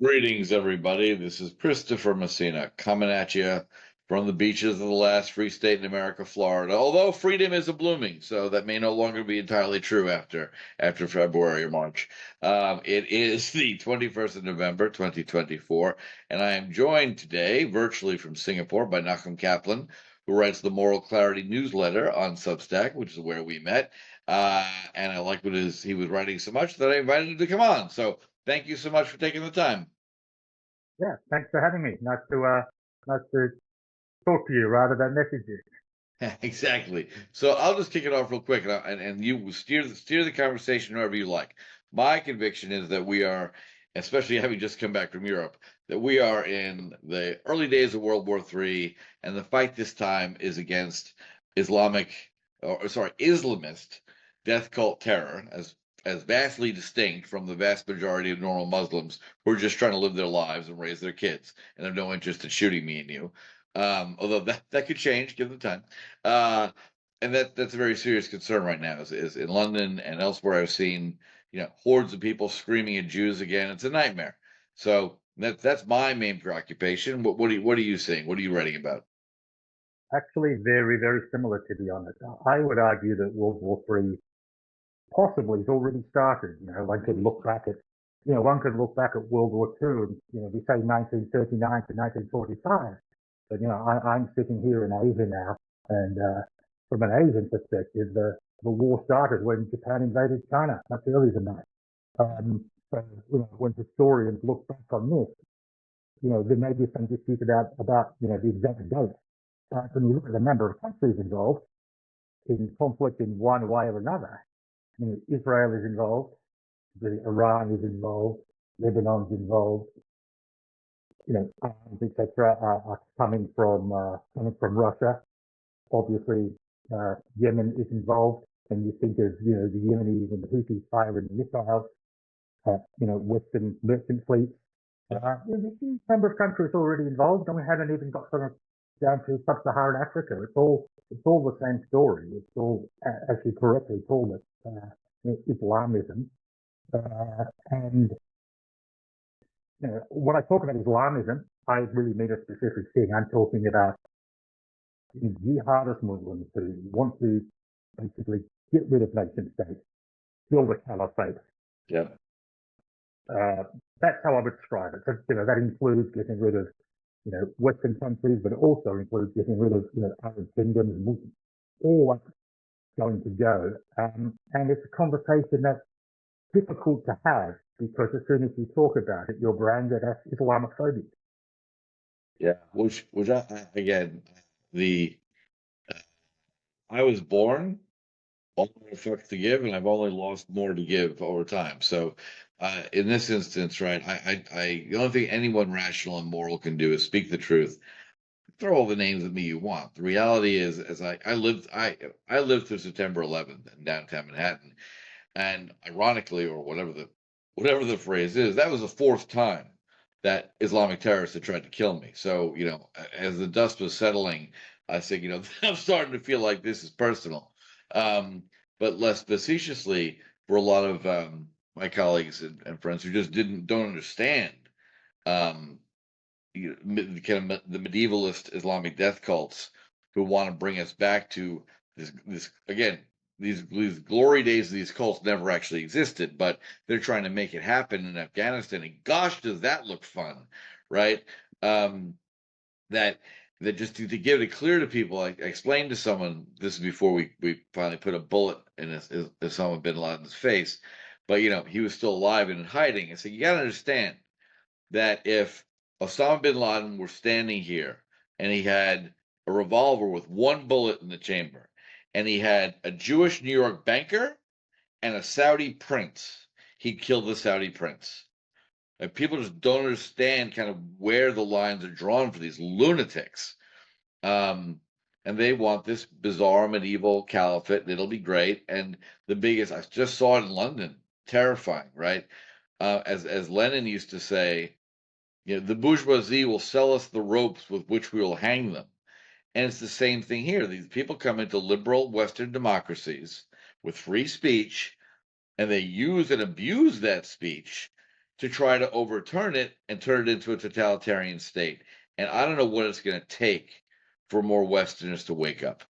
Greetings, everybody. This is Christopher Messina coming at you from the beaches of the last free state in America, Florida. Although freedom is a blooming, so that may no longer be entirely true after February or March. It is the 21st of November, 2024, and I am joined today virtually from Singapore by Nachum Kaplan, who writes the Moral Clarity newsletter on Substack, which is where we met. And I like he was writing so much that I invited him to come on. So thank you so much for taking the time. Yeah, thanks for having me. Nice to talk to you rather than message you. Exactly. So I'll just kick it off real quick, and you steer the conversation wherever you like. My conviction is that we are, especially having just come back from Europe, that we are in the early days of World War III, and the fight this time is against Islamist death cult terror, as vastly distinct from the vast majority of normal Muslims who are just trying to live their lives and raise their kids and have no interest in shooting me and you. Although that could change given the time. Uh, and that's a very serious concern right now. Is in London and elsewhere, I've seen hordes of people screaming at Jews again. It's a nightmare. So that's my main preoccupation. What are you seeing? What are you writing about? Actually, very, very similar, to be honest. I would argue that World War III possibly has already started. One could look back at, World War II and, we say 1939 to 1945. But, I'm sitting here in Asia now, and from an Asian perspective, the war started when Japan invaded China, much earlier than that. So, when historians look back on this, there may be some dispute about the exact date. But when you look at the number of countries involved in conflict in one way or another, Israel is involved, Iran is involved, Lebanon's involved, arms, etc., are coming from Russia. Obviously, Yemen is involved, and you think of the Yemenis and the Houthis firing missiles at Western merchant fleets. There's a huge number of countries already involved, and we haven't even got down to sub-Saharan Africa. It's all the same story. It's all actually correctly called Islamism. And when I talk about Islamism, I really mean a specific thing. I'm talking about jihadist Muslims who want to basically get rid of nation states, build a caliphate. Yeah. That's how I would describe it. So, that includes getting rid of Western countries, but it also includes getting rid of Arab kingdoms, Muslims, all that's going to go. And it's a conversation that's difficult to have because as soon as you talk about it, you're branded as Islamophobic. Yeah. Which again, I was born all the fucks to give, and I've only lost more to give over time. So, in this instance, right, the only thing anyone rational and moral can do is speak the truth. Throw all the names at me you want. The reality is, as I lived through September 11th in downtown Manhattan, and ironically, or whatever the phrase is, that was the fourth time that Islamic terrorists had tried to kill me. So, as the dust was settling, I said, I'm starting to feel like this is personal. Um, but less facetiously, for a lot of my colleagues and friends who just don't understand um, kind of the medievalist Islamic death cults who want to bring us back to this again. These glory days of these cults never actually existed, but they're trying to make it happen in Afghanistan. And gosh, does that look fun, right? That just to give it clear to people. I explained to someone this is before we finally put a bullet in Osama bin Laden's face, but he was still alive and in hiding. I said you got to understand that if Osama bin Laden were standing here and he had a revolver with one bullet in the chamber, and he had a Jewish New York banker and a Saudi prince, he'd kill the Saudi prince. And people just don't understand kind of where the lines are drawn for these lunatics. And they want this bizarre medieval caliphate, and it'll be great. And the biggest, I just saw it in London, terrifying, right? As Lenin used to say, the bourgeoisie will sell us the ropes with which we will hang them. And it's the same thing here. These people come into liberal Western democracies with free speech, and they use and abuse that speech to try to overturn it and turn it into a totalitarian state. And I don't know what it's going to take for more Westerners to wake up.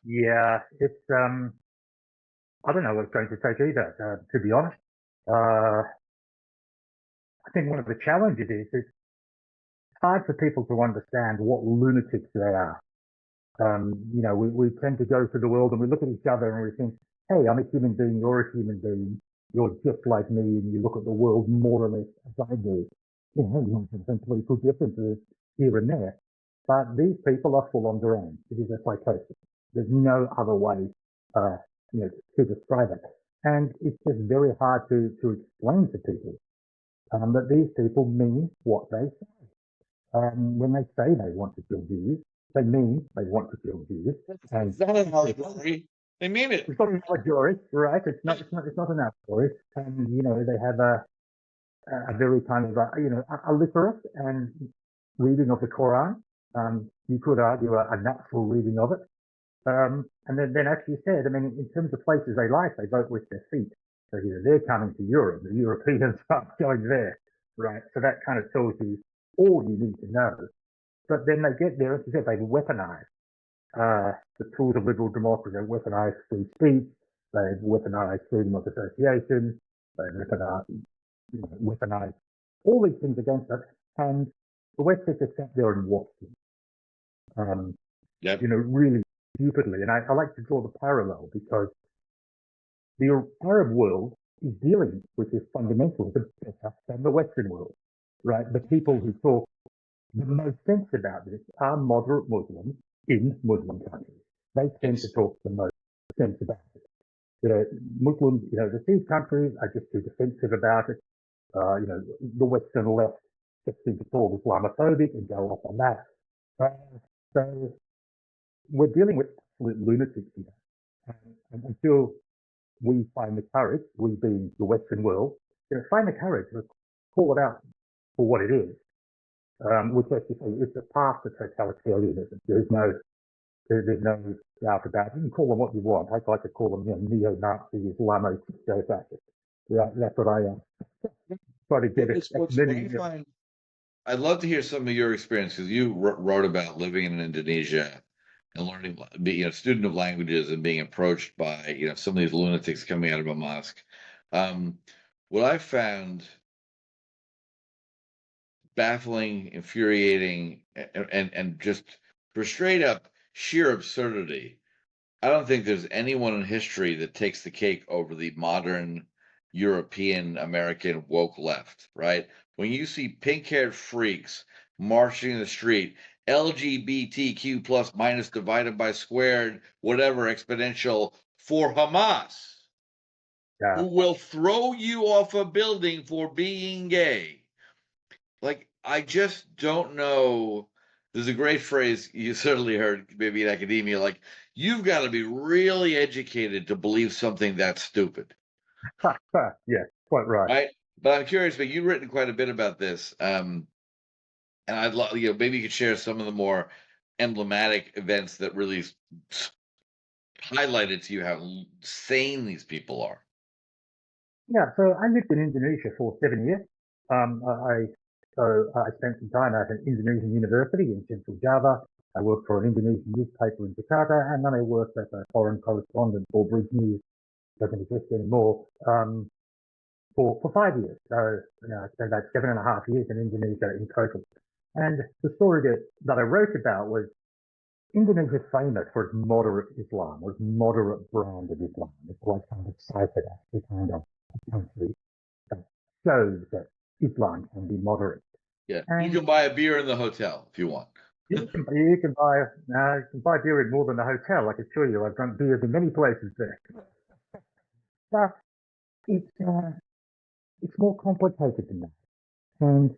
Yeah, it's I don't know what it's going to take either. To be honest, uh, I think one of the challenges is it's hard for people to understand what lunatics they are. We tend to go through the world and we look at each other and we think, hey, I'm a human being, you're a human being, you're just like me, and you look at the world more or less as I do. You have some political differences here and there, but these people are full on their own. It is a psychosis. There's no other way, uh, to describe it. And it's just very hard to explain to people that these people mean what they say. When they say they want to kill Jews, they mean they want to kill Jews. And It's not an allegory. They mean it. it's not an allegory, right? It's not an allegory. And, they have a very kind of, a literate and reading of the Quran. You could argue a natural reading of it. And then, as you said, I mean, in terms of places they like, they vote with their feet. So they're coming to Europe, the Europeans are going there, right? So that kind of tells you all you need to know. But then they get there, as you said, they weaponize the tools of liberal democracy. They weaponize free speech. They weaponize freedom of association. They weaponize all these things against it. And the West has just sat there and watched them. Yep. Really stupidly. And I like to draw the parallel because the Arab world is dealing with this fundamentalism better than the Western world, right? The people who talk the most sense about this are moderate Muslims in Muslim countries. They tend to talk the most sense about it. Muslims, the these countries are just too defensive about it. The Western left just seem to call Islamophobic and go off on that. So we're dealing with absolute lunatics here. And until we find the courage, we being the Western world, find the courage to call it out for what it is, which actually is the path to totalitarianism. There's no doubt about it. You can call them what you want. I like to call them neo-Nazi, Islamofascists. Yeah, that's what I am. Try to get it. I'd love to hear some of your experience because you wrote about living in Indonesia and learning, being a student of languages and being approached by some of these lunatics coming out of a mosque. What I found baffling, infuriating, and just for straight up sheer absurdity. I don't think there's anyone in history that takes the cake over the modern European American woke left, right? When you see pink-haired freaks marching in the street, LGBTQ plus minus divided by squared, whatever exponential for Hamas, Yeah. who will throw you off a building for being gay. Like, I just don't know. There's a great phrase you certainly heard maybe in academia, like, you've got to be really educated to believe something that's stupid. Yeah, quite right. Right? But I'm curious, but you've written quite a bit about this. And I'd love, maybe you could share some of the more emblematic events that really highlighted to you how sane these people are. Yeah, so I lived in Indonesia for 7 years. I spent some time at an Indonesian university in Central Java. I worked for an Indonesian newspaper in Jakarta, and then I worked as a foreign correspondent for Bridge News, doesn't exist anymore, for 5 years. So I spent about 7.5 years in Indonesia in total. And the story that I wrote about was Indonesia is famous for its moderate Islam, or its moderate brand of Islam. It's like kind of cited as the kind of country that shows that Islam can be moderate. Yeah. You And can buy a beer in the hotel if you want. you can buy beer in more than a hotel. I can assure you, I've drunk beers in many places there. But it's more complicated than that. And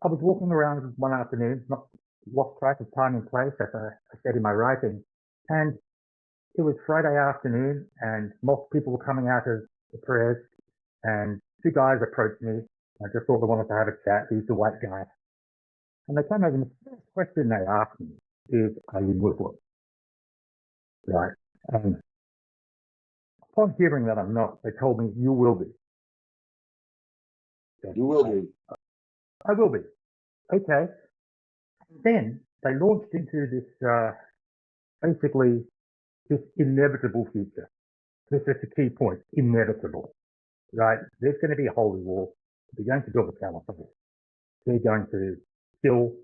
I was walking around one afternoon, not lost track of time and place, as I said in my writing, and it was Friday afternoon, and most people were coming out of the prayers, and two guys approached me. I just thought they wanted to have a chat. He's the white guy. And they came over, and the first question they asked me is, are you Muslim? Right. And upon hearing that I'm not, they told me, you will be. You will be. I will be. Okay. Then they launched into this basically this inevitable future. This is the key point: inevitable. Right? There's going to be a holy war. They're going to build a caliphate. They're going to kill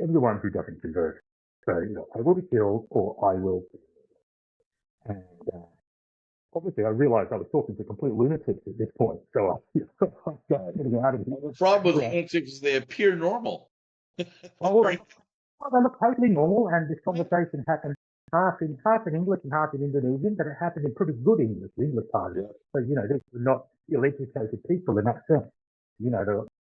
everyone who doesn't convert. So, I will be killed or I will. And obviously, I realized I was talking to complete lunatics at this point. So I got getting out of here. The problem with lunatics is they appear normal. Well, they look totally normal, and this conversation happened half in English and half in Indonesian, but it happened in pretty good English, the English part of it. So, these were not ill-educated people in that sense. They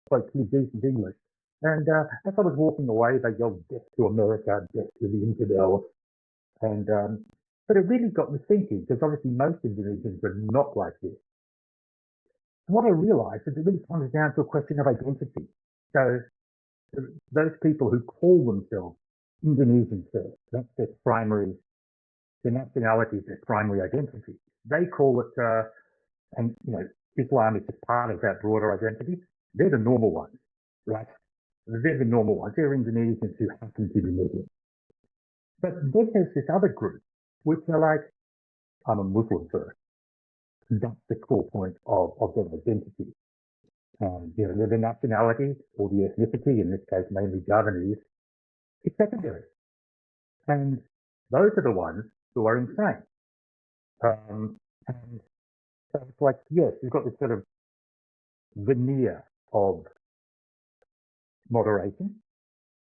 spoke pretty decent English. And as I was walking away, they yelled, "Death to America, death to the infidels." And but it really got me thinking, because obviously most Indonesians are not like this. And what I realized is it really comes down to a question of identity. So those people who call themselves Indonesian first, that's their nationality is their primary identity. They call it, and Islam is just part of that broader identity. They're the normal ones, right? They're the normal ones. They're Indonesians who happen to be Muslim. But then there's this other group, which are like, I'm a Muslim first. That's the core point of their identity. The nationality or the ethnicity, in this case mainly Javanese, is secondary. And those are the ones who are insane. And so it's like, yes, you've got this sort of veneer of moderation,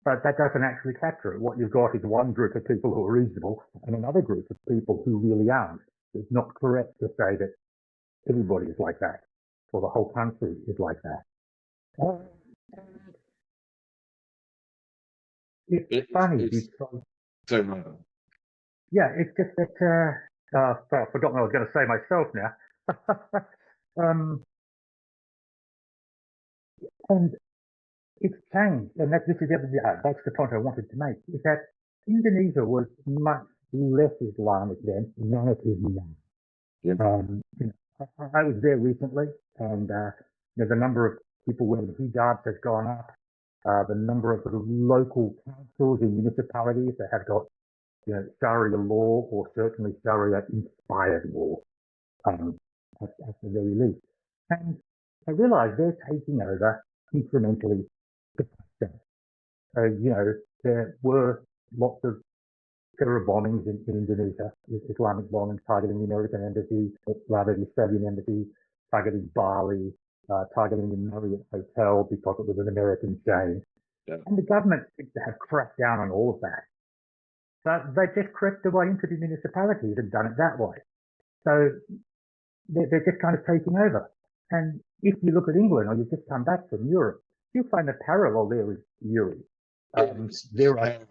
but that doesn't actually capture it. What you've got is one group of people who are reasonable and another group of people who really aren't. It's not correct to say that everybody is like that or the whole country is like that. It's funny. Yeah, it's just that I've forgotten what I was going to say myself now. And it's changed, and that's the point I wanted to make, is that Indonesia was much less Islamic then than it is now. Yeah. I was there recently, and the number of people wearing hijabs has gone up. The number of sort of local councils and municipalities that have got Sharia law or certainly Sharia-inspired law at the very least. And I realize they're taking over incrementally. There were lots of terror bombings in Indonesia, Islamic bombings targeting the American embassy, rather the Australian embassy, targeting Bali, targeting the Marriott Hotel because it was an American chain. Yeah. And the government seems to have cracked down on all of that. But they just crept their way into the municipalities and done it that way. So they're just kind of taking over. And if you look at England or you've just come back from Europe, you'll find the parallel there is eerie. There are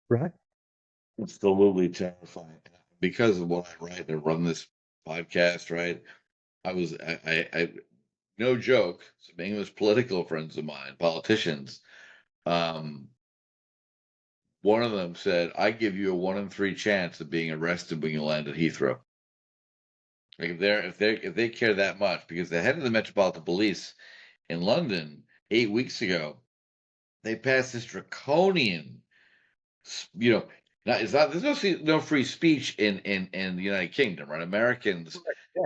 right? Absolutely terrifying. Because of what I write and run this podcast, right? I no joke, some English political friends of mine, politicians, one of them said, "I give you a 1 in 3 chance of being arrested when you land at Heathrow." Like if they care that much, because the head of the Metropolitan Police in London 8 weeks ago, they passed this draconian, there's no free speech in the United Kingdom, right? Americans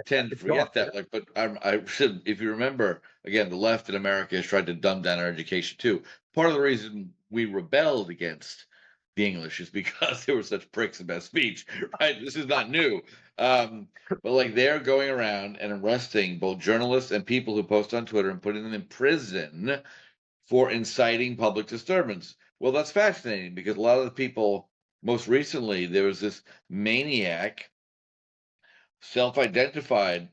tend to forget that. Like, but I should, if you remember, again, the left in America has tried to dumb down our education too. Part of the reason we rebelled against the English is because they were such pricks about speech, right? This is not new. But like they're going around and arresting both journalists and people who post on Twitter and putting them in prison for inciting public disturbance. Well, that's fascinating because a lot of the people, most recently, there was this maniac, self-identified,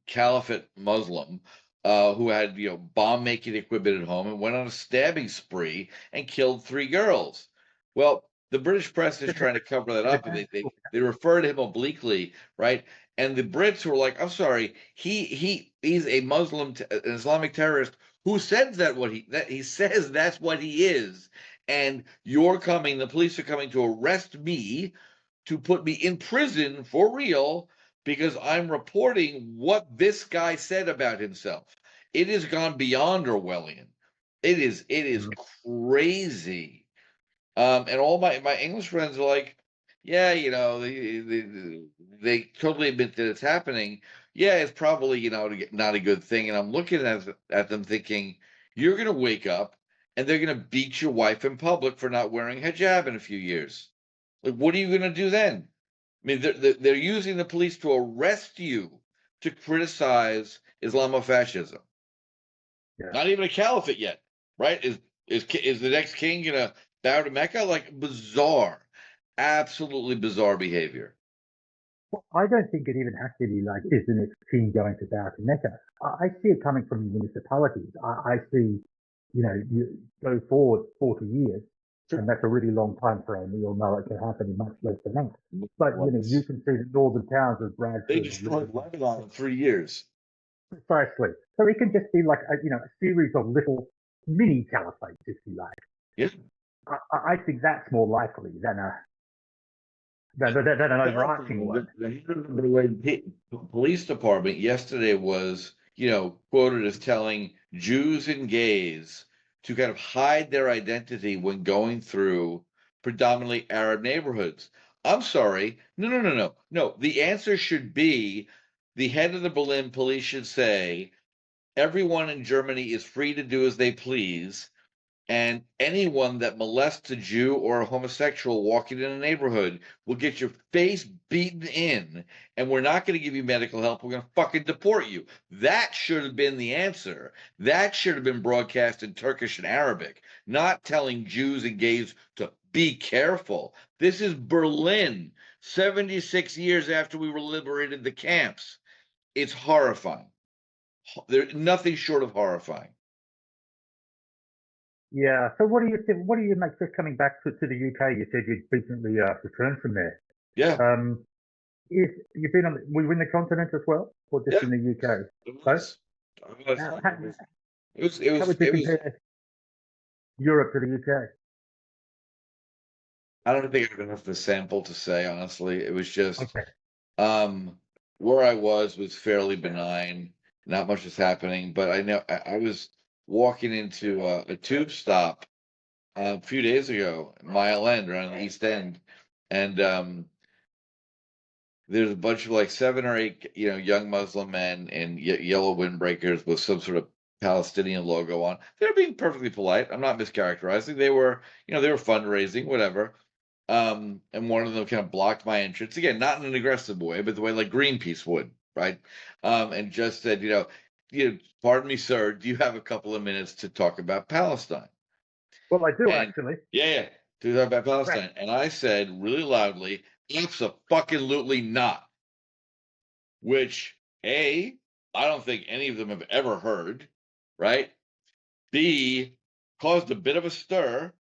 caliphate Muslim, who had, bomb-making equipment at home and went on a stabbing spree and killed 3 girls. Well, the British press is trying to cover that up, and they refer to him obliquely, right? And the Brits were like, "I'm sorry, he's a Muslim, an Islamic terrorist who says that he says that's what he is, and the police are coming to arrest me, to put me in prison for real because I'm reporting what this guy said about himself. It has gone beyond Orwellian. It is Mm. crazy. And all my English friends are like, yeah, they totally admit that it's happening. Yeah, it's probably, not a good thing. And I'm looking at them thinking, you're going to wake up and they're going to beat your wife in public for not wearing hijab in a few years. Like, what are you going to do then? I mean, they're using the police to arrest you to criticize Islamofascism. Yeah. Not even a caliphate yet, right? Is the next king gonna bow to Mecca? Like, bizarre, absolutely bizarre behavior. Well, I don't think it even has to be like, is the next king going to bow to Mecca? I see it coming from municipalities. I see, you go forward 40 years, Sure. and that's a really long time frame. We all know it can happen in much less than that. But, you Once can see the northern towns of they Bradford, destroyed Liverpool, Lebanon in 3 years. precisely. So it can just be like, a series of little mini caliphates, if you like. Yeah, I think that's more likely than than an overarching one. the head of the Berlin police department yesterday was, quoted as telling Jews and gays to kind of hide their identity when going through predominantly Arab neighborhoods. I'm sorry. No, no, no, no. No, the answer should be the head of the Berlin police should say everyone in Germany is free to do as they please, and anyone that molests a Jew or a homosexual walking in a neighborhood will get your face beaten in, and we're not going to give you medical help. We're going to fucking deport you. That should have been the answer. That should have been broadcast in Turkish and Arabic, not telling Jews and gays to be careful. This is Berlin, 76 years after we were liberated the camps. It's horrifying. There's nothing short of horrifying. Yeah. So what do you think? What do you make? Just coming back to the UK, you said you'd recently returned from there. Yeah, Um, is you've been on? Were you in the continent as well, or just yeah, in the UK? it Both. was. It was. How, how, It was. It was. It how was. would you It was. compare Europe to the UK? I don't think I have enough of a sample to say honestly. It was just Okay. um, where I was fairly benign. Not much was happening, but I know I was walking into a tube stop a few days ago, Mile End, around the East End, and there's a bunch of like 7 or 8, young Muslim men in yellow windbreakers with some sort of Palestinian logo on. They're being perfectly polite. I'm not mischaracterizing. They were fundraising, whatever. And one of them kind of blocked my entrance again, not in an aggressive way, but the way like Greenpeace would, right? And just said, pardon me, sir, do you have a couple of minutes to talk about Palestine? Well, I do And actually. yeah, yeah, to talk about Right. Palestine. And I said really loudly, absolutely not. Which A, I don't think any of them have ever heard, right? B, caused a bit of a stir,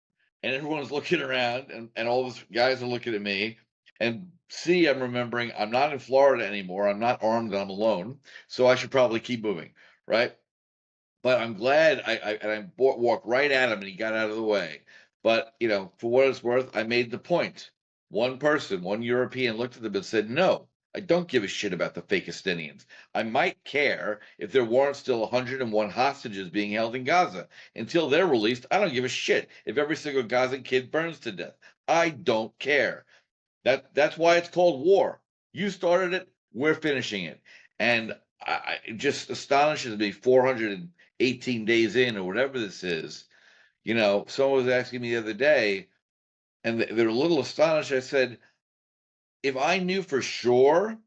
and everyone's looking around, and all those guys are looking at me. And C, I'm remembering I'm not in Florida anymore. I'm not armed, I'm alone. So I should probably keep moving, right? But I'm glad I walked right at him and he got out of the way. But, for what it's worth, I made the point. One person, one European looked at them and said, no, I don't give a shit about the Fakistinians. I might care if there weren't still 101 hostages being held in Gaza. Until they're released, I don't give a shit if every single Gazan kid burns to death. I don't care. That's why it's called war. You started it, we're finishing it. And it just astonishes me 418 days in or whatever this is. Someone was asking me the other day, and they're a little astonished. I said, if I knew for sure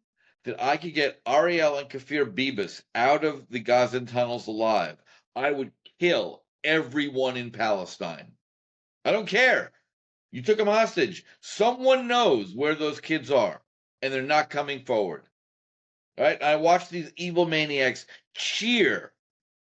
that I could get Ariel and Kafir Bibas out of the Gazan tunnels alive, I would kill everyone in Palestine. I don't care. You took them hostage. Someone knows where those kids are, and they're not coming forward. Right? I watched these evil maniacs cheer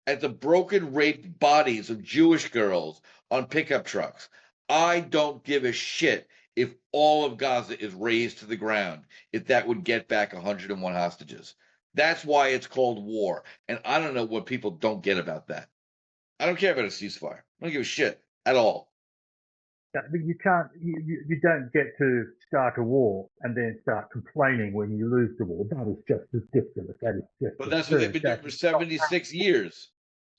at the broken, raped bodies of Jewish girls on pickup trucks. I don't give a shit if all of Gaza is razed to the ground, if that would get back 101 hostages. That's why it's called war. And I don't know what people don't get about that. I don't care about a ceasefire. I don't give a shit at all. You can't, you don't get to start a war and then start complaining when you lose the war. That is just ridiculous. That is just But that's what they've absurd. been doing That for is not, 76 years.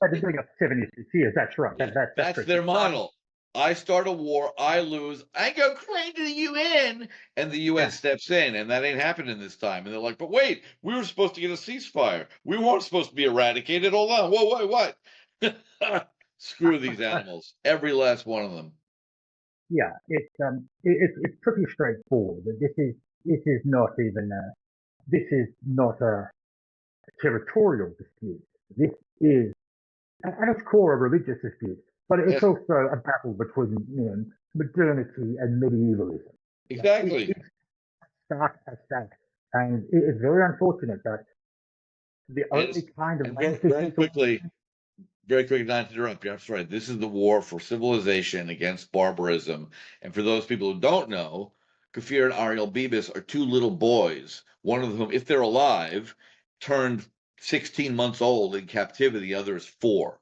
they've been doing it for 76 years. That's right. Yeah, That's that's correct. their model. I start a war, I lose, I go claim to the UN, and the UN Yeah. steps in, and that ain't happening this time. And they're like, but wait, we were supposed to get a ceasefire. We weren't supposed to be eradicated. Hold on. Whoa, wait, what? Screw these animals. Every last one of them. Yeah, it's pretty straightforward. This is not even this is not a territorial dispute. This is at its core a religious dispute, but it's Yes, also a battle between modernity and medievalism. Right? exactly. It's stark as that, and it is very unfortunate that the And, only kind of and very, resistance to very quick, not to interrupt you. That's right. This is the war for civilization against barbarism. And for those people who don't know, Kafir and Ariel Bibis are two little boys, one of whom, if they're alive, turned 16 months old in captivity. The other is 4.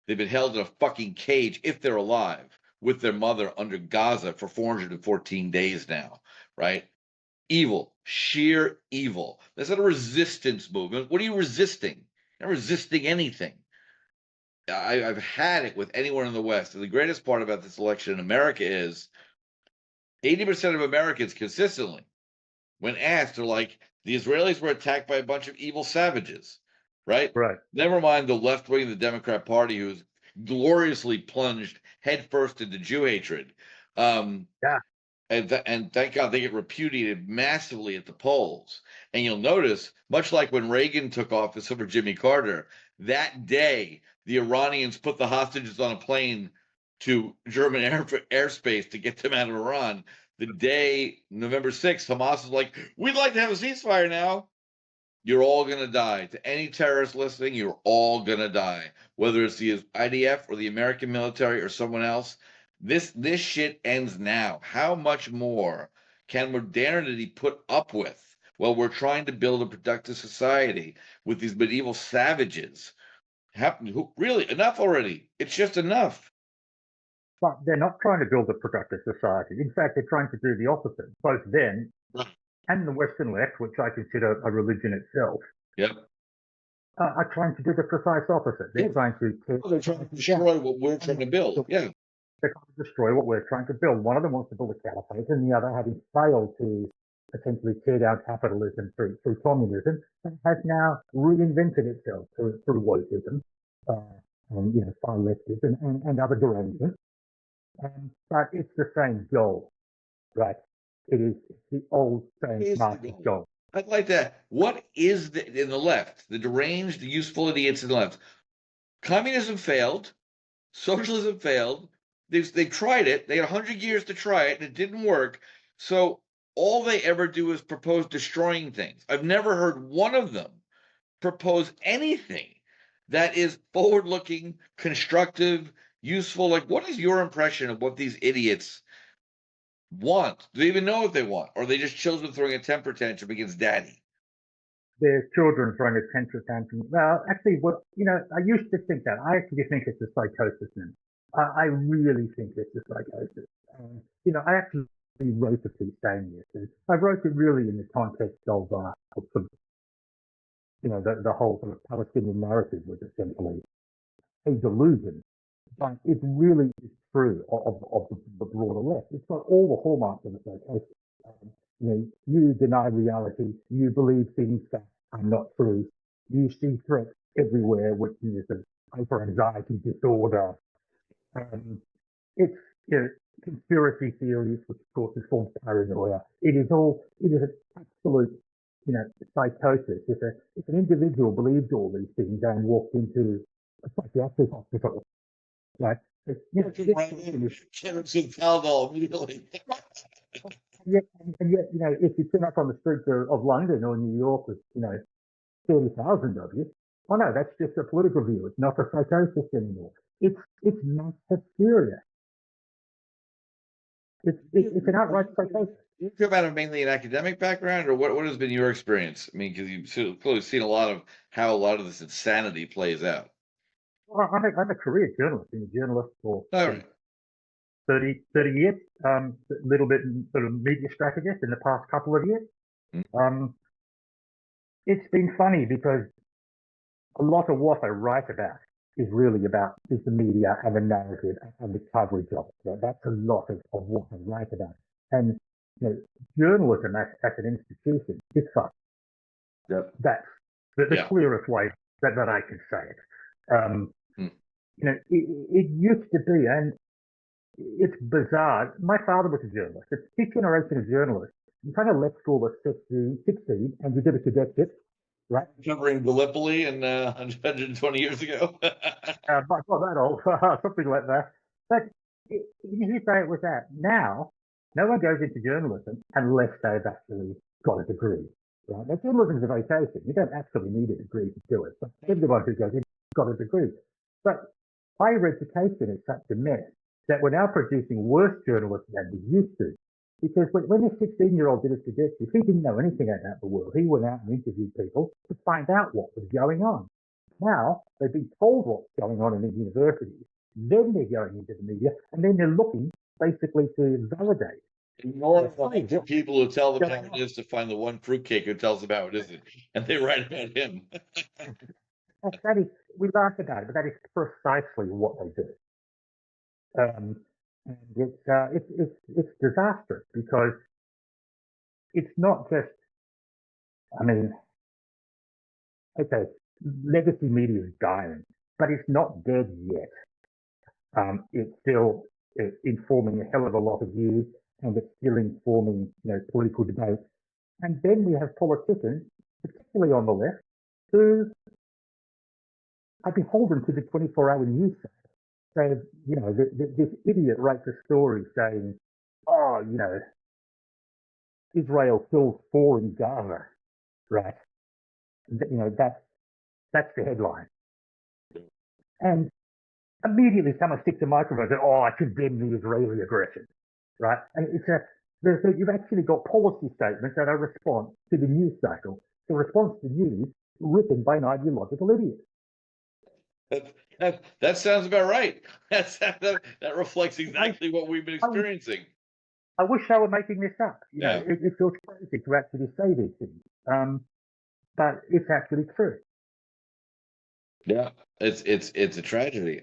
They've been held in a fucking cage, if they're alive, with their mother under Gaza for 414 days now, right? Evil, sheer evil. That's not a resistance movement. What are you resisting? You're not resisting anything. I've had it with anyone in the West. And the greatest part about this election in America is 80% of Americans consistently, when asked, are like, the Israelis were attacked by a bunch of evil savages, right? right. Never mind the left wing of the Democrat Party, who's gloriously plunged headfirst into Jew hatred. Um, Yeah, and thank God they get repudiated massively at the polls. And you'll notice, much like when Reagan took office over Jimmy Carter, that day the Iranians put the hostages on a plane to German airspace to get them out of Iran. The day November 6th, Hamas is like, we'd like to have a ceasefire now. You're all going to die. To any terrorist listening, you're all going to die. Whether it's the IDF or the American military or someone else, this shit ends now. How much more can modernity put up with while we're trying to build a productive society with these medieval savages? Really, enough already. It's just enough. but they're not trying to build a productive society. In fact, they're trying to do the opposite. Both them and the Western left, which I consider a religion itself, Yep. are trying to do the precise opposite. They're Yeah. trying to tear They're trying to society down. destroy what we're trying to build. Yeah. They're trying to destroy what we're trying to build. One of them wants to build a caliphate, and the other, having failed to essentially tear down capitalism through communism, has now reinvented itself through wokeism and far leftism and other derangements. But it's the same goal, right? It's the old same Is the Marxist goal. goal. I'd like that. What is in the left, the deranged, the useful idiots in the left? Communism failed. Socialism failed. They tried it. They had 100 years to try it, and it didn't work. So all they ever do is propose destroying things. I've never heard one of them propose anything that is forward-looking, constructive, useful. Like, what is your impression of what these idiots want? Do they even know what they want? Or are they just children throwing a temper tantrum against daddy? Their children throwing a temper tantrum. Well, actually, I used to think that. I actually think it's a psychosis now. I really think it's a psychosis. I actually wrote a piece saying this. And I wrote it really in the context of sort of, the whole sort of Palestinian narrative was essentially a delusion, but it really is true of the broader left. It's got all the hallmarks of a psychosis. You deny reality. You believe things that are not true. You see threats everywhere, which is a hyper anxiety disorder. It's conspiracy theories, which of course is formed paranoia. It is an absolute, psychosis. If an individual believed all these things and walked into a psychiatric hospital, right? This person is Tennessee Caldwell immediately. and yet, if you turn up on the streets of London or New York with, 30,000 of you, oh no, that's just a political view. It's not a psychosis anymore. It's mass hysteria. It's an outright psychosis. You come out of mainly an academic background, or what has been your experience? I mean, because you've clearly seen a lot of how a lot of this insanity plays out. Well, I'm a career journalist, been a journalist for All right. 30 years, a little bit sort of media strategist in the past couple of years. Um, it's been funny because a lot of what I write about is really about is the media and the narrative and the coverage of it. So that's a lot of what I write about. And journalism as an institution is fucked. Yep. That's the Yeah. clearest way that I can say it. Um, Hmm. it used to be, and it's bizarre. My father was a journalist. It's fifth generation of journalists. You kind of left school at 16, and you did a cadetship, right? Covering Gallipoli and 120 years ago. Not that old, something like that. But you say it was that. Now, no one goes into journalism unless they've actually got a degree. Right? Now, journalism is a vocation. You don't actually need a degree to do it. But everyone who goes in has got a degree. But higher education is such a mess that we're now producing worse journalists than we used to. Because when a 16-year-old did his cadetship, he didn't know anything about the world. He went out and interviewed people to find out what was going on. Now they've been told what's going on in the universities, then they're going into the media, and then they're looking basically to validate. Ignoring the hundred people who tell them how it is to find the one fruitcake who tells them how it isn't, and they write about him. That is, we laugh about it, but that is precisely what they do. And it's disastrous because it's not just. I mean, okay, legacy media is dying, but it's not dead yet. It's still informing a hell of a lot of views, and it's still informing political debate. And then we have politicians, particularly on the left, who are beholden to the 24-hour news cycle. So, this idiot writes a story saying, oh, Israel kills 4 in Gaza, right? That's the headline. And immediately someone sticks a microphone and says, oh, I condemn the Israeli aggression, right? And you've actually got policy statements that are a response to the news cycle, the response to news written by an ideological idiot. That sounds about right. That reflects exactly what we've been experiencing. I wish I were making this up. Yeah. It feels crazy to actually say these things, but it's actually true. Yeah, it's a tragedy.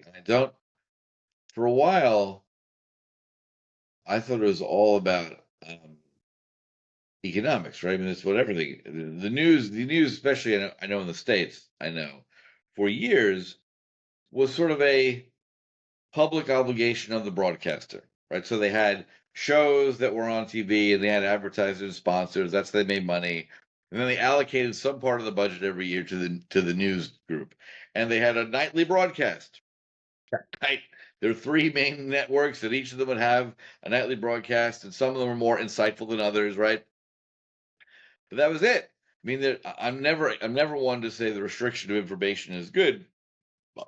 For a while, I thought it was all about economics, right? I mean, that's what everything. The news, especially I know in the States, for years was sort of a public obligation of the broadcaster, right? So they had shows that were on TV and they had advertisers and sponsors. That's how they made money. And then they allocated some part of the budget every year to the news group. And they had a nightly broadcast. Right. There are 3 main networks that each of them would have a nightly broadcast, and some of them are more insightful than others, right? But that was it. I mean, I'm never one to say the restriction of information is good.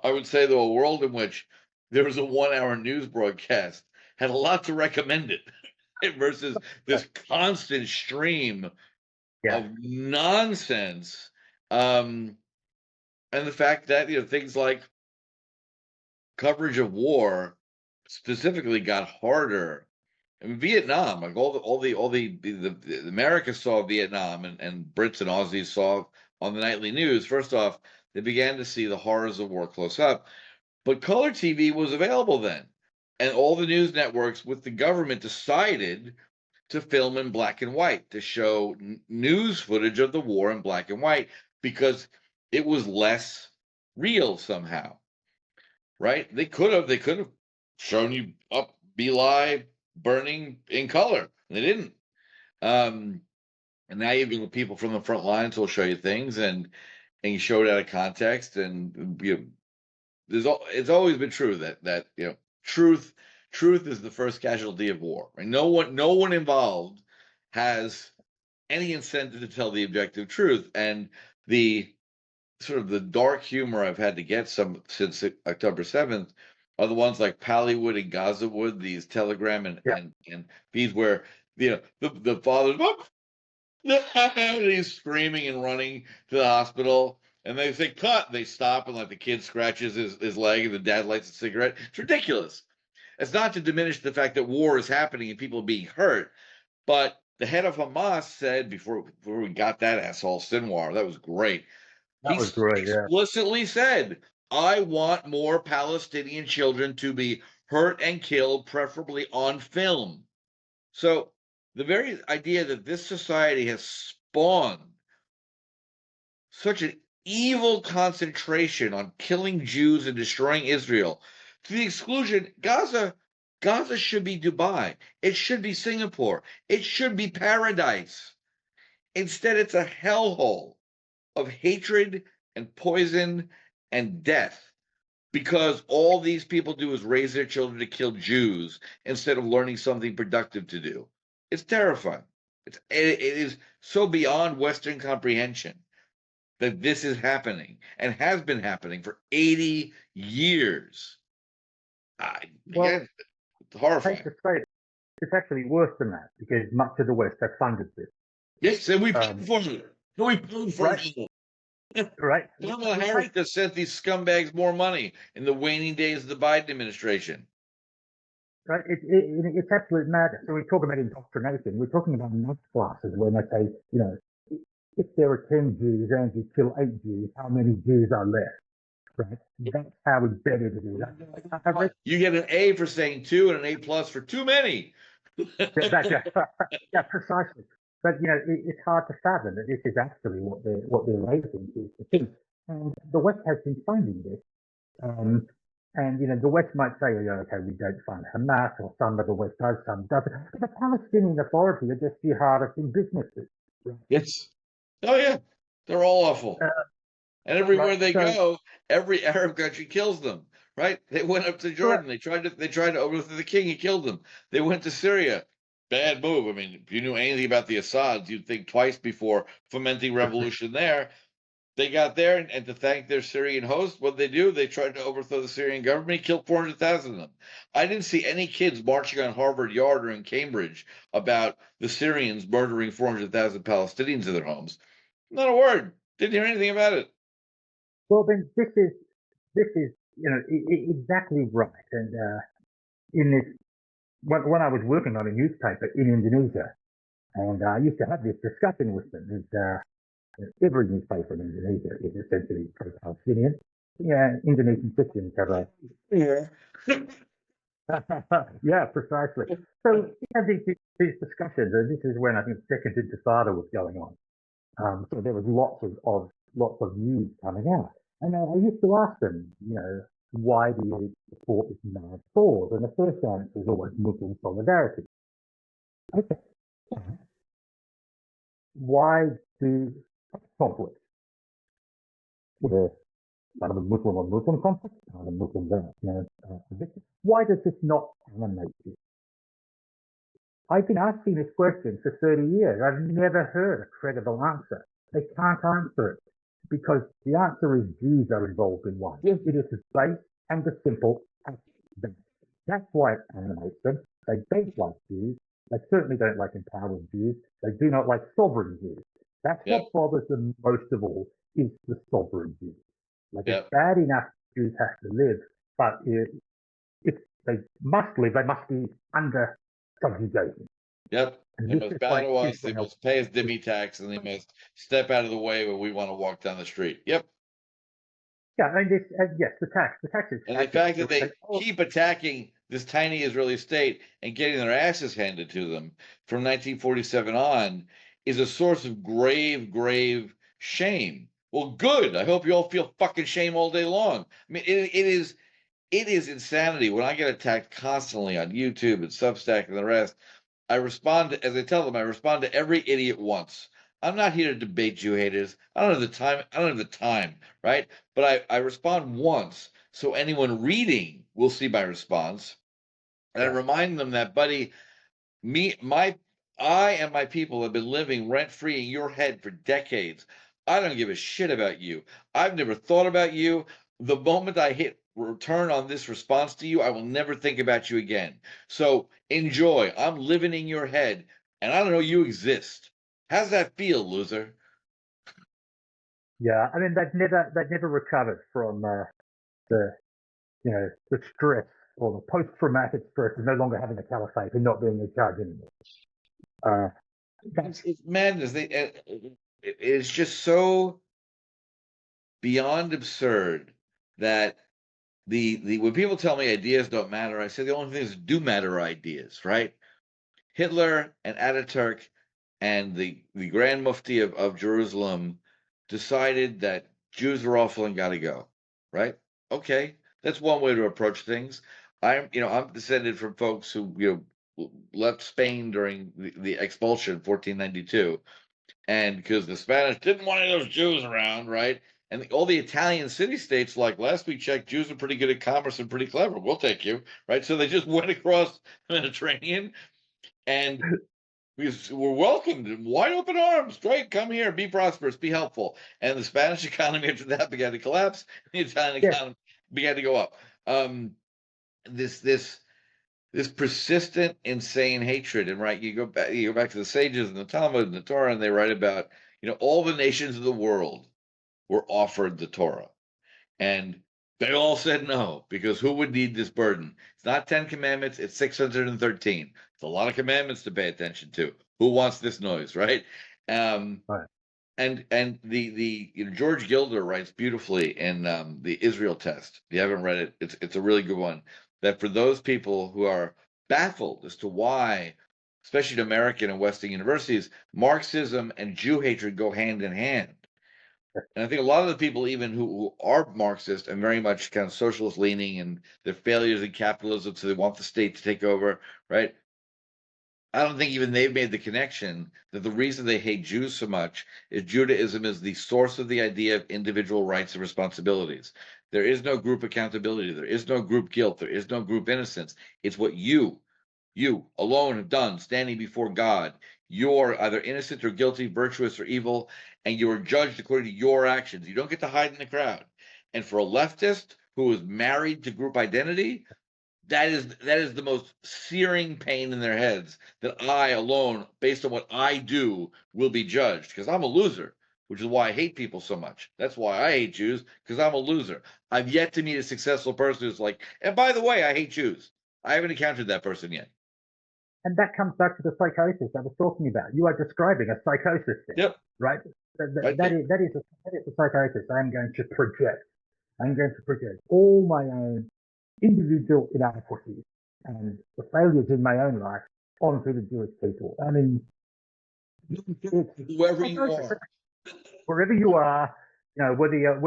I would say, though, a world in which there was a 1-hour news broadcast had a lot to recommend it versus this constant stream of nonsense. And the fact that, things like coverage of war specifically got harder. I mean, Vietnam, like all the America saw Vietnam and Brits and Aussies saw on the nightly news. First off, they began to see the horrors of war close up. But color TV was available then. And all the news networks with the government decided to film in black and white, to show news footage of the war in black and white, because it was less real somehow. Right? They could have shown you up Belai burning in color. And they didn't. And now you've got people from the front lines who will show you things, and you show it out of context, and it's always been true that truth is the first casualty of war. Right? No one involved has any incentive to tell the objective truth, and the sort of the dark humor I've had to get some since October 7th are the ones like Pallywood and Gazawood, these Telegram and feeds where the father's and he's screaming and running to the hospital, and they say cut, they stop, and like the kid scratches his leg and the dad lights a cigarette. It's ridiculous. It's not to diminish the fact that war is happening and people are being hurt, but the head of Hamas said before we got that asshole Sinwar, that was great. That He was great. Yeah, explicitly said, "I want more Palestinian children to be hurt and killed, preferably on film." So the very idea that this society has spawned such an evil concentration on killing Jews and destroying Israel to the exclusion, Gaza should be Dubai. It should be Singapore. It should be paradise. Instead, it's a hellhole of hatred and poison and death because all these people do is raise their children to kill Jews instead of learning something productive to do. It's terrifying. It is so beyond Western comprehension that this is happening and has been happening for 80 years. well, Again, it's I hate horrifying. to say it, it's actually worse than that because much of the West has funded this. Yes, and we paid for it. We paid for Right, it. right. Kamala Harris just sent these scumbags more money in the waning days of the Biden administration. Right, it's absolute madness. So we talk about indoctrination. We're talking about math classes when they say, you know, if there are 10 Jews and you kill 8 Jews, how many Jews are left? Right? That's how embedded it is. You get an A for saying 2 and an A plus for too many. Yeah, precisely. But you know, it's hard to fathom that this is actually what they're raising is the thing. And the West has been funding this. And you know, the West might say, oh, okay, we don't fund Hamas, or some of the West does, some doesn't. But the Palestinian Authority are just the hardest in businesses. Right? Yes. Oh yeah, they're all awful. And everywhere right, they go, every Arab country kills them. Right? They went up to Jordan. They tried to overthrow the king. He killed them. They went to Syria. Bad move. I mean, if you knew anything about the Assads, you'd think twice before fomenting revolution there. They got there, and to thank their Syrian host, what they do? They tried to overthrow the Syrian government, killed 400,000 of them. I didn't see any kids marching on Harvard Yard or in Cambridge about the Syrians murdering 400,000 Palestinians in their homes. Not a word. Didn't hear anything about it. Well, then this is you know exactly right. And in this, when I was working on a newspaper in Indonesia, and I used to have this discussion with them. Every newspaper in Indonesia is essentially pro-Palestinian. Yeah, Indonesian Christians have a yeah, precisely. So we have these discussions, and this is when I think Second Intifada was going on. So there was lots of news coming out, and I used to ask them, you know, why do you support this mad cause? And the first answer is always Muslim solidarity. Okay, why do conflicts? Where none of the Muslim on Muslim conflict, none of the Muslims are, you know, why does this not animate you? I've been asking this question for 30 years. I've never heard a credible answer. They can't answer it because the answer is Jews are involved in one. It is as base and as simple as that. That's why it animates them. They don't like Jews. They certainly don't like empowered Jews. They do not like sovereign Jews. That's what bothers them most of all is the sovereign Jews. Like it's bad enough Jews have to live, but if they must live, they must be under subjugation. Yep. They must bow to us, they must pay us dimmy tax, and they must step out of the way when we want to walk down the street. Yep. Yeah, I mean, yes, the tax is. And the fact that they keep attacking this tiny Israeli state and getting their asses handed to them from 1947 on is a source of grave, grave shame. Well, good. I hope you all feel fucking shame all day long. I mean, it is insanity when I get attacked constantly on YouTube and Substack and the rest. I respond to, as I tell them, I respond to every idiot once. I'm not here to debate Jew haters. I don't have the time. I don't have the time, right? But I respond once, so anyone reading will see my response, and I remind them that, buddy, I and my people have been living rent free in your head for decades. I don't give a shit about you. I've never thought about you. The moment I hit return on this response to you, I will never think about you again. So enjoy. I'm living in your head, and I don't know you exist. How's that feel, loser? Yeah, I mean they've never recovered from the stress or the post-traumatic stress of no longer having a caliphate and not being in charge anymore. Uh, It's madness. It's just so beyond absurd that the when people tell me ideas don't matter, I say the only things that do matter are ideas, right? Hitler and Ataturk and the Grand Mufti of Jerusalem decided that Jews are awful and got to go, right? Okay, that's one way to approach things. I'm descended from folks who left Spain during the expulsion, 1492, and because the Spanish didn't want any of those Jews around, right? And all the Italian city-states, like last we checked, Jews are pretty good at commerce and pretty clever. We'll take you, right? So they just went across the Mediterranean, and we were welcomed in wide open arms. Great, come here, be prosperous, be helpful. And the Spanish economy after that began to collapse. The Italian yeah, economy began to go up. This persistent, insane hatred, and right, you go back to the sages and the Talmud and the Torah, and they write about all the nations of the world were offered the Torah, and they all said no, because who would need this burden? It's not 10 commandments, it's 613. It's a lot of commandments to pay attention to. Who wants this noise, right? Um, right. and George Gilder writes beautifully in the Israel Test. If you haven't read it, it's a really good one. That for those people who are baffled as to why, especially in American and Western universities, Marxism and Jew hatred go hand in hand. And I think a lot of the people, even who are Marxist and very much kind of socialist leaning, and their failures in capitalism, so they want the state to take over, right? I don't think even they've made the connection that the reason they hate Jews so much is Judaism is the source of the idea of individual rights and responsibilities. There is no group accountability. There is no group guilt. There is no group innocence. It's what you alone have done standing before God. You're either innocent or guilty, virtuous or evil, and you are judged according to your actions. You don't get to hide in the crowd. And for a leftist who is married to group identity, that is the most searing pain in their heads, that I alone, based on what I do, will be judged because I'm a loser, which is why I hate people so much. That's why I hate Jews, because I'm a loser. I've yet to meet a successful person who's like, and by the way, I hate Jews. I haven't encountered that person yet. And that comes back to the psychosis I was talking about. You are describing a psychosis there, Yep. right? Right. That is a psychosis. I'm going to project. I'm going to project all my own individual inadequacies and the failures in my own life onto the Jewish people. I mean, it's Whoever you psychosis. are. Wherever you are, whether you're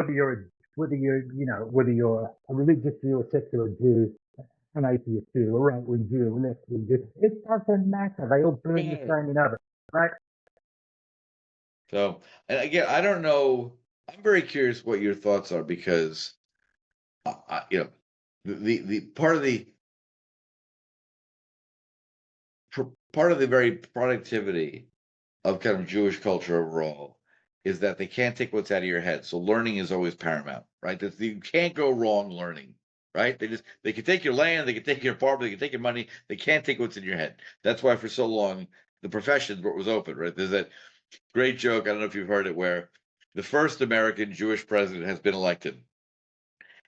a religious Jew, a secular Jew, an atheist Jew, a right-wing Jew, a left-wing Jew, it doesn't matter. They all burn the same in oven, right? So, and again, I don't know. I'm very curious what your thoughts are, because, the part of the very productivity of kind of Jewish culture overall is that they can't take what's out of your head. So learning is always paramount, right? You can't go wrong learning, right? They can take your land, they can take your apartment, they can take your money. They can't take what's in your head. That's why for so long the profession was open, right? There's that great joke, I don't know if you've heard it, where the first American Jewish president has been elected,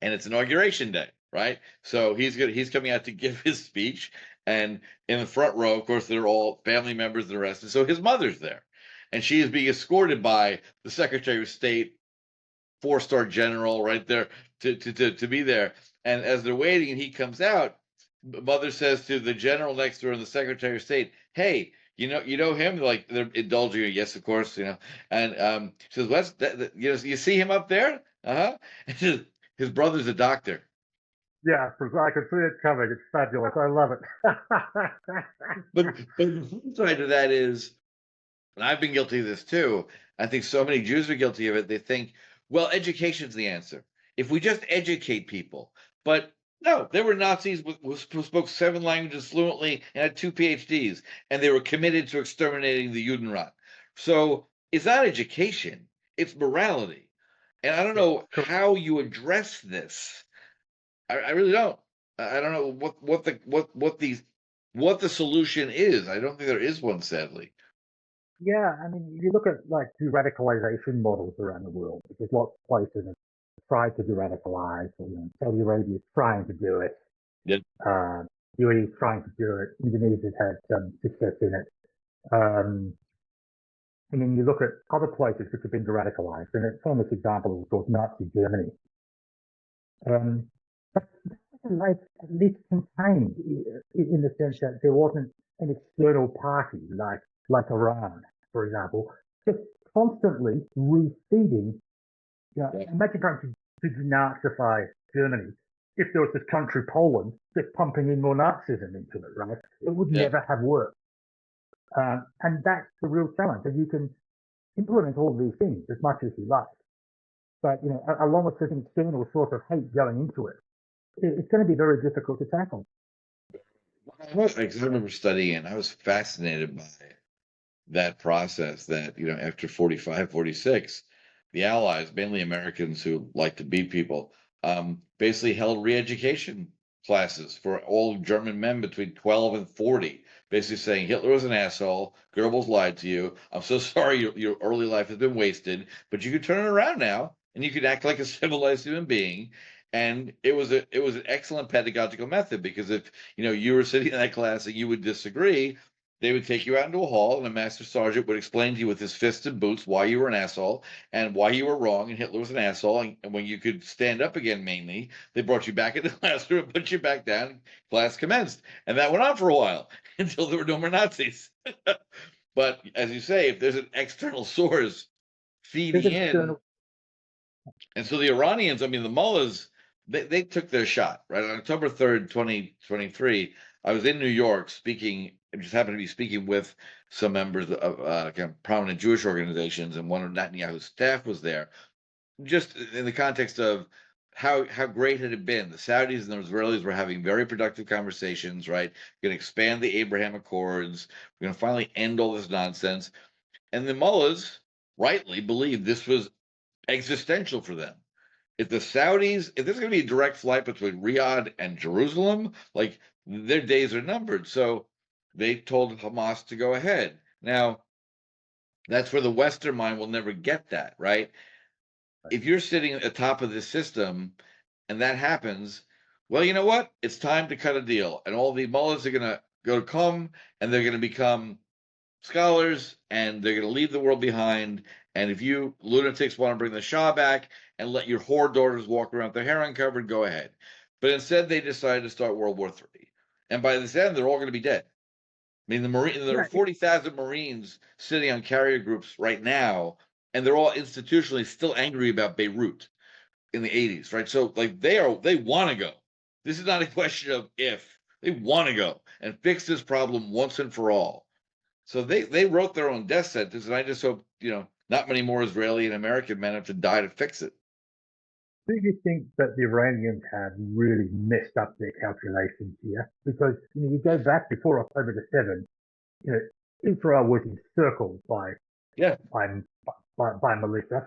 and it's inauguration day, right? So he's coming out to give his speech, and in the front row, of course, they're all family members and the rest. And so his mother's there, and she is being escorted by the Secretary of State, four-star general, right there to be there. And as they're waiting, and he comes out, mother says to the general next to her and the Secretary of State, "Hey, you know him?" Like, they're indulging her. Yes, of course, And she says, "What's that? You see him up there? Uh huh." His brother's a doctor. Yeah, I can see it coming. It's fabulous. I love it. But the flip side to that is, and I've been guilty of this too. I think so many Jews are guilty of it. They think, well, education's the answer. If we just educate people. But no, there were Nazis who spoke 7 languages fluently and had 2 PhDs, and they were committed to exterminating the Judenrat. So it's not education, it's morality. And I don't Yeah, know how you address this. I really don't. I don't know what the solution is. I don't think there is one, sadly. yeah. I mean, you look at like de-radicalization models around the world. There's lots of places that try to de-radicalize. Saudi Arabia is trying to do it. Yeah. Uh, UAE is trying to do it. Indonesia's had some success in it. Um, I mean, you look at other places which have been radicalized, and a famous example is, of course, Nazi Germany. Um, but like at least contained in the sense that there wasn't an external party like Iran, for example, just constantly refeeding. You know, Yeah. imagine trying to denazify Germany. If there was this country Poland just pumping in more Nazism into it, right? It would Yeah. never have worked. And that's the real challenge. And you can implement all of these things as much as you like, but along with this external sort of hate going into it, it's going to be very difficult to tackle. I remember studying and I was fascinated by that process that, after 45, 46, the Allies, mainly Americans who like to beat people, basically held re-education classes for all German men between 12 and 40, basically saying Hitler was an asshole, Goebbels lied to you. I'm so sorry your early life has been wasted, but you can turn it around now and you can act like a civilized human being. And it was an excellent pedagogical method because if you were sitting in that class and you would disagree, they would take you out into a hall, and a master sergeant would explain to you with his fists and boots why you were an asshole and why you were wrong, and Hitler was an asshole. And when you could stand up again, mainly, they brought you back into the classroom and put you back down. And class commenced, and that went on for a while until there were no more Nazis. But as you say, if there's an external source There's feeding an in, external. and so the Iranians, I mean, the mullahs, they took their shot, right? On October 3rd, 2023, I was in New York speaking, I just happened to be speaking with some members of kind of prominent Jewish organizations, and one of Netanyahu's staff was there, just in the context of how great had it been. The Saudis and the Israelis were having very productive conversations, right? Going to expand the Abraham Accords. We're going to finally end all this nonsense. And the mullahs rightly believed this was existential for them. If there's going to be a direct flight between Riyadh and Jerusalem, like their days are numbered. So they told Hamas to go ahead. Now, that's where the Western mind will never get that, right? If you're sitting at the top of this system and that happens, well, you know what? It's time to cut a deal. And all the mullahs are going to come and they're going to become scholars and they're going to leave the world behind. And if you lunatics want to bring the Shah back and let your whore daughters walk around with their hair uncovered, go ahead. But instead, they decided to start World War III. And by this end, they're all going to be dead. I mean, there are Yeah, 40,000 Marines sitting on carrier groups right now, and they're all institutionally still angry about Beirut in the 80s, right? So, like, they want to go. This is not a question of if. They want to go and fix this problem once and for all. So they wrote their own death sentence, and I just hope not many more Israeli and American men have to die to fix it. do you think that the Iranians have really messed up their calculations here? Because you go back before October the 7th, you know, Israel was encircled Yeah, by by militia.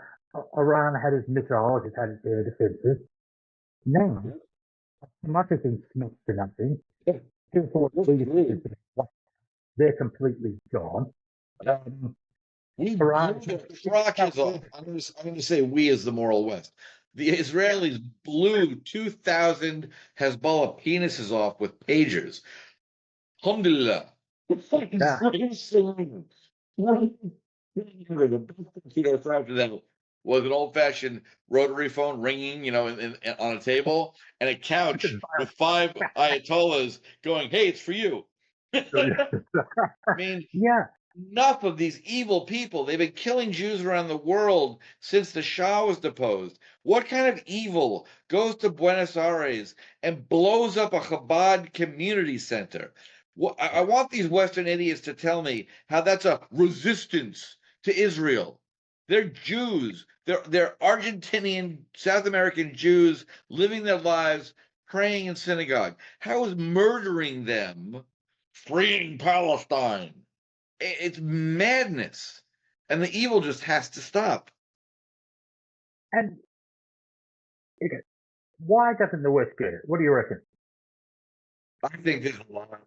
Iran had its missiles, it had its air defenses. Now, much has been smashed to nothing. yeah, Therefore, really. they're completely gone. Um, We Iran blew the is crotches off. I'm going to say we as the moral West. The Israelis blew 2,000 Hezbollah penises off with pagers. Alhamdulillah. The fucking yeah, Israelis. The best thing after that was an old-fashioned rotary phone ringing, on a table, and a couch with five ayatollahs going, "Hey, it's for you." I mean, yeah, enough of these evil people. They've been killing Jews around the world since the Shah was deposed. What kind of evil goes to Buenos Aires and blows up a Chabad community center? I want these Western idiots to tell me how that's a resistance to Israel. They're Jews. They're Argentinian, South American Jews living their lives praying in synagogue. How is murdering them freeing Palestine? It's madness, and the evil just has to stop. and okay, why doesn't the West get it? What do you reckon? I think there's a lot,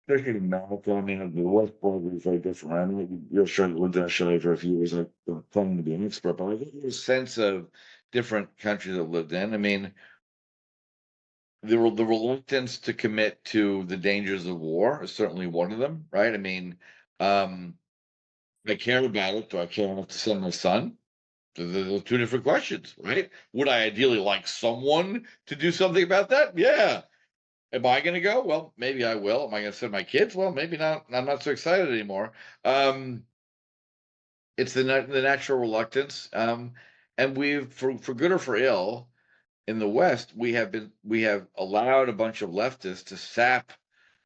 especially in America. I mean, the West Border is very different. I mean, you're sure lived in Australia for a few years. I don't claim to be an expert, but I think there's a sense of different countries I've lived in. I mean, the reluctance to commit to the dangers of war is certainly one of them, right? I mean, um, I care about it. Do I care enough to send my son? Those are two different questions, right? Would I ideally like someone to do something about that? Yeah. Am I going to go? Well, maybe I will. Am I going to send my kids? Well, maybe not. I'm not so excited anymore. It's the natural reluctance, and we've for good or for ill in the West, we have allowed a bunch of leftists to sap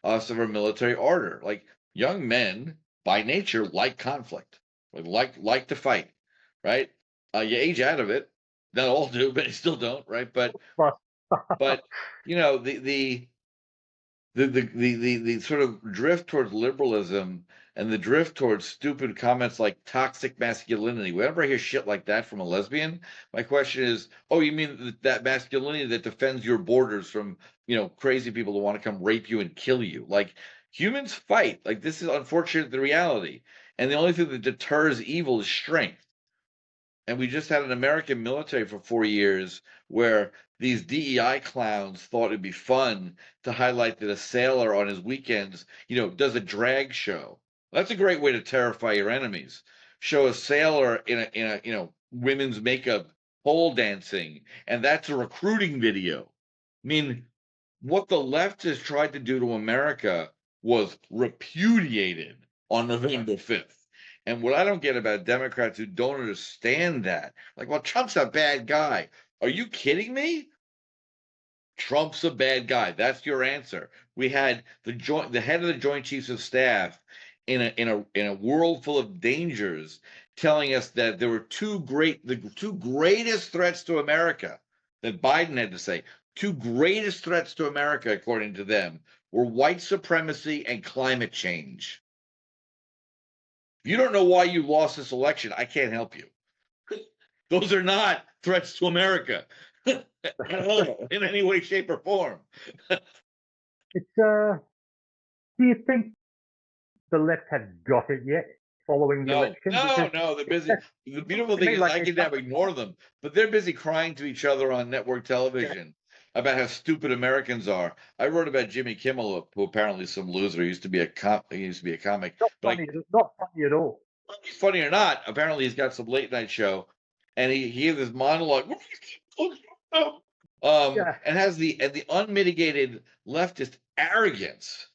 us of our military ardor. Like young men by nature like conflict, like to fight, right? You age out of it. Not all do, but they still don't, right? But But you know the sort of drift towards liberalism and the drift towards stupid comments like toxic masculinity. Whenever I hear shit like that from a lesbian, my question is, oh, you mean that masculinity that defends your borders from, crazy people who want to come rape you and kill you? Like humans fight. Like this is unfortunately the reality. And the only thing that deters evil is strength. And we just had an American military for 4 years where these DEI clowns thought it'd be fun to highlight that a sailor on his weekends, does a drag show. That's a great way to terrify your enemies. Show a sailor in a women's makeup pole dancing, and that's a recruiting video. I mean, what the left has tried to do to America was repudiated on November 5th. And what I don't get about Democrats who don't understand that, like, well, Trump's a bad guy. Are you kidding me? Trump's a bad guy. That's your answer. We had the head of the Joint Chiefs of Staff in a world full of dangers, telling us that there were the two greatest threats to America that Biden had to say, two greatest threats to America, according to them, were white supremacy and climate change. If you don't know why you lost this election, I can't help you. Those are not threats to America at all, in any way, shape, or form. it's do you think the left has got it yet following the No, election? Because no, no. They're busy. that's, The looks beautiful to thing me is like I there's can now something. ignore them, but they're busy crying to each other on network Yeah, television about how stupid Americans are. I wrote about Jimmy Kimmel, who apparently is some loser. He used to be a comic, not but funny, not funny at all. he's funny or not, apparently he's got some late night show, and he gave this monologue, Yeah, and has the unmitigated leftist arrogance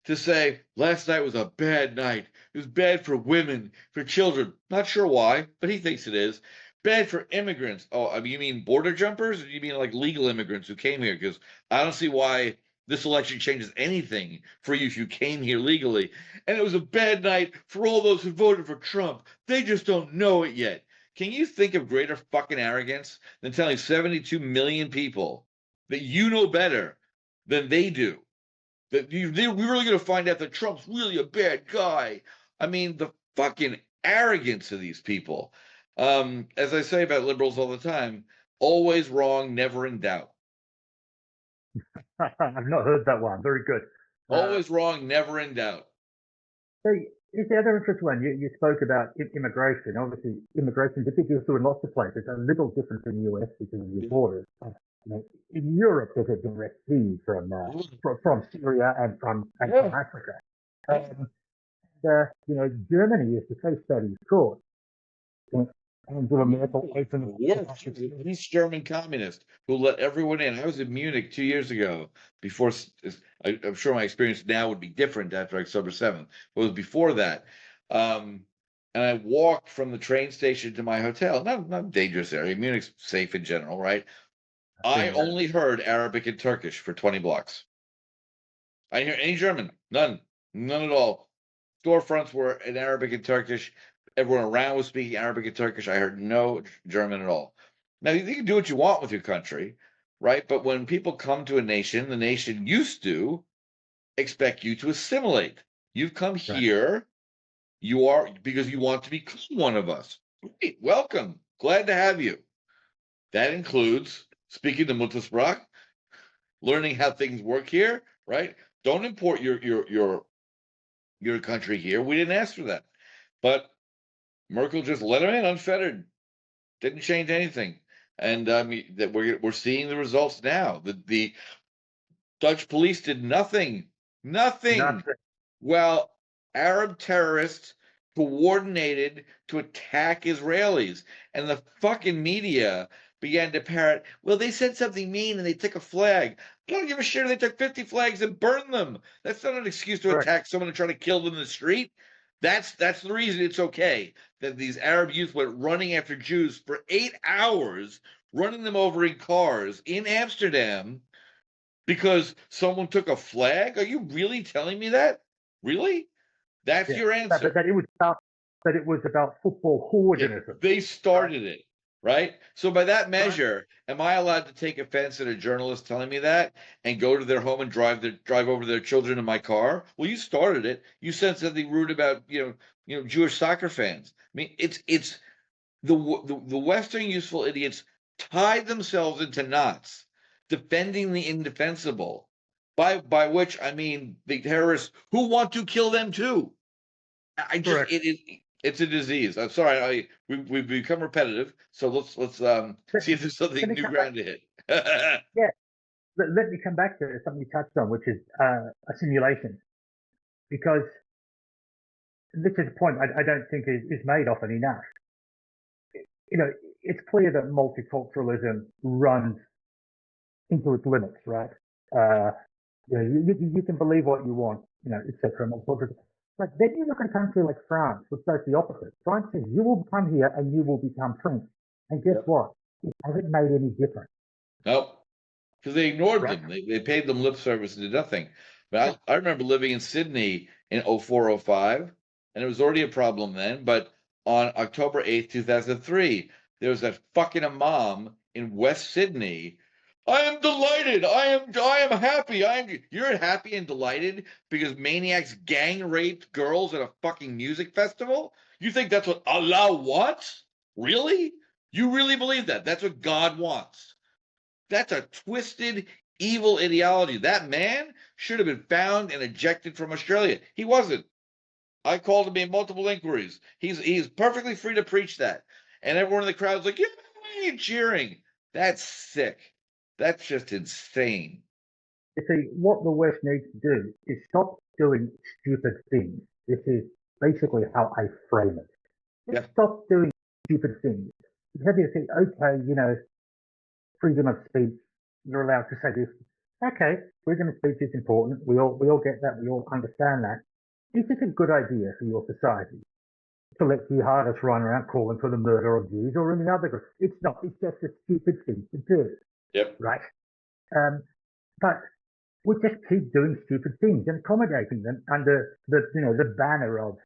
to say last night was a bad night. It was bad for women, for children. Not sure why, but he thinks it is. Bad for immigrants. Oh, I mean, you mean border jumpers, or do you mean like legal immigrants who came here? Because I don't see why this election changes anything for you if you came here legally. And it was a bad night for all those who voted for Trump. They just don't know it yet. Can you think of greater fucking arrogance than telling 72 million people that you know better than they do? That we're really going to find out that Trump's really a bad guy. I mean, the fucking arrogance of these people. As I say about liberals all the time, always wrong, never in doubt. I've not heard that one. Very good. Uh, Always wrong, never in doubt. so is the other interesting one? You spoke about immigration. Obviously, immigration is a big issue in lots of places. A little different in the US because of your borders. In Europe, there's a direct feed from Syria and from Yeah. Africa. Um, Germany is the case study, of course. Angela Merkel opened Yeah, he's German communist who let everyone in. I was in Munich 2 years ago. Before, I'm sure my experience now would be different after October 7th. But it was before that, um, and I walked from the train station to my hotel. Not a dangerous area. Munich's safe in general, right? I been there. only heard Arabic and Turkish for 20 blocks. I didn't hear any German. None at all. Storefronts were in Arabic and Turkish. Everyone around was speaking Arabic and Turkish. I heard no German at all. Now, you can do what you want with your country, right? But when people come to a nation, the nation used to expect you to assimilate. You've come Right. here, you are because you want to become one of us. Great, welcome. Glad to have you. That includes speaking the Muttersprach, learning how things work here, right? Don't import your country here. We didn't ask for that. But Merkel just let him in unfettered. Didn't change anything. And that we're seeing the results now. The Dutch police did nothing. Nothing. Nothing. Well, Arab terrorists coordinated to attack Israelis, and the fucking media began to parrot, well, they said something mean and they took a flag. I don't give a shit if they took 50 flags and burned them. That's not an excuse to Correct. attack someone and try to kill them in the street. That's the reason it's okay that these Arab youth went running after Jews for 8 hours, running them over in cars in Amsterdam because someone took a flag? Are you really telling me that? Really? That's Yeah. your But answer. it was about football Yeah, hooliganism. they Right? started it, right? So by that Right? measure, am I allowed to take offense at a journalist telling me that and go to their home and drive over their children in my car? Well, you started it. You said something rude about, Jewish soccer fans. I mean, it's the Western useful idiots tied themselves into knots, defending the indefensible. By which I mean the terrorists who want to kill them too. I just Correct. it's a disease. I'm sorry, we've become repetitive. So let's Let, see if there's let something me new come back. ground to hit. Yeah. Let me come back to something you touched on, which is a simulation, because this is a point I don't think is made often enough. You know, it's clear that multiculturalism runs into its limits, right? Uh, you can believe what you want, etc. But then you look at a country like France, which does the opposite. France says you will come here and you will become French, and guess Yep. what? It hasn't made any difference, Nope. Because they ignored right? them. They paid them lip service and did nothing. Yeah. But I remember living in Sydney in 04, 05, and it was already a problem then. But on October 8th, 2003, there was that fucking imam in West Sydney. I am delighted. I am happy. You're happy and delighted because maniacs gang raped girls at a fucking music festival? You think that's what Allah wants? Really? You really believe that? That's what God wants? That's a twisted, evil ideology. That man should have been found and ejected from Australia. He wasn't. I called him in multiple inquiries. He's perfectly free to preach that. And everyone in the crowd's like, yay, cheering. That's sick. That's just insane. You see, what the West needs to do is stop doing stupid things. This is basically how I frame it. Yeah. Just stop doing stupid things. You have to say, okay, freedom of speech, you're allowed to say this. Okay, freedom of speech is important. We all get that. We all understand that. Is it a good idea for your society to let jihadists run around calling for the murder of Jews or any other group? It's not. It's just a stupid thing to do, Yep. right? Um, but we just keep doing stupid things and accommodating them under the banner of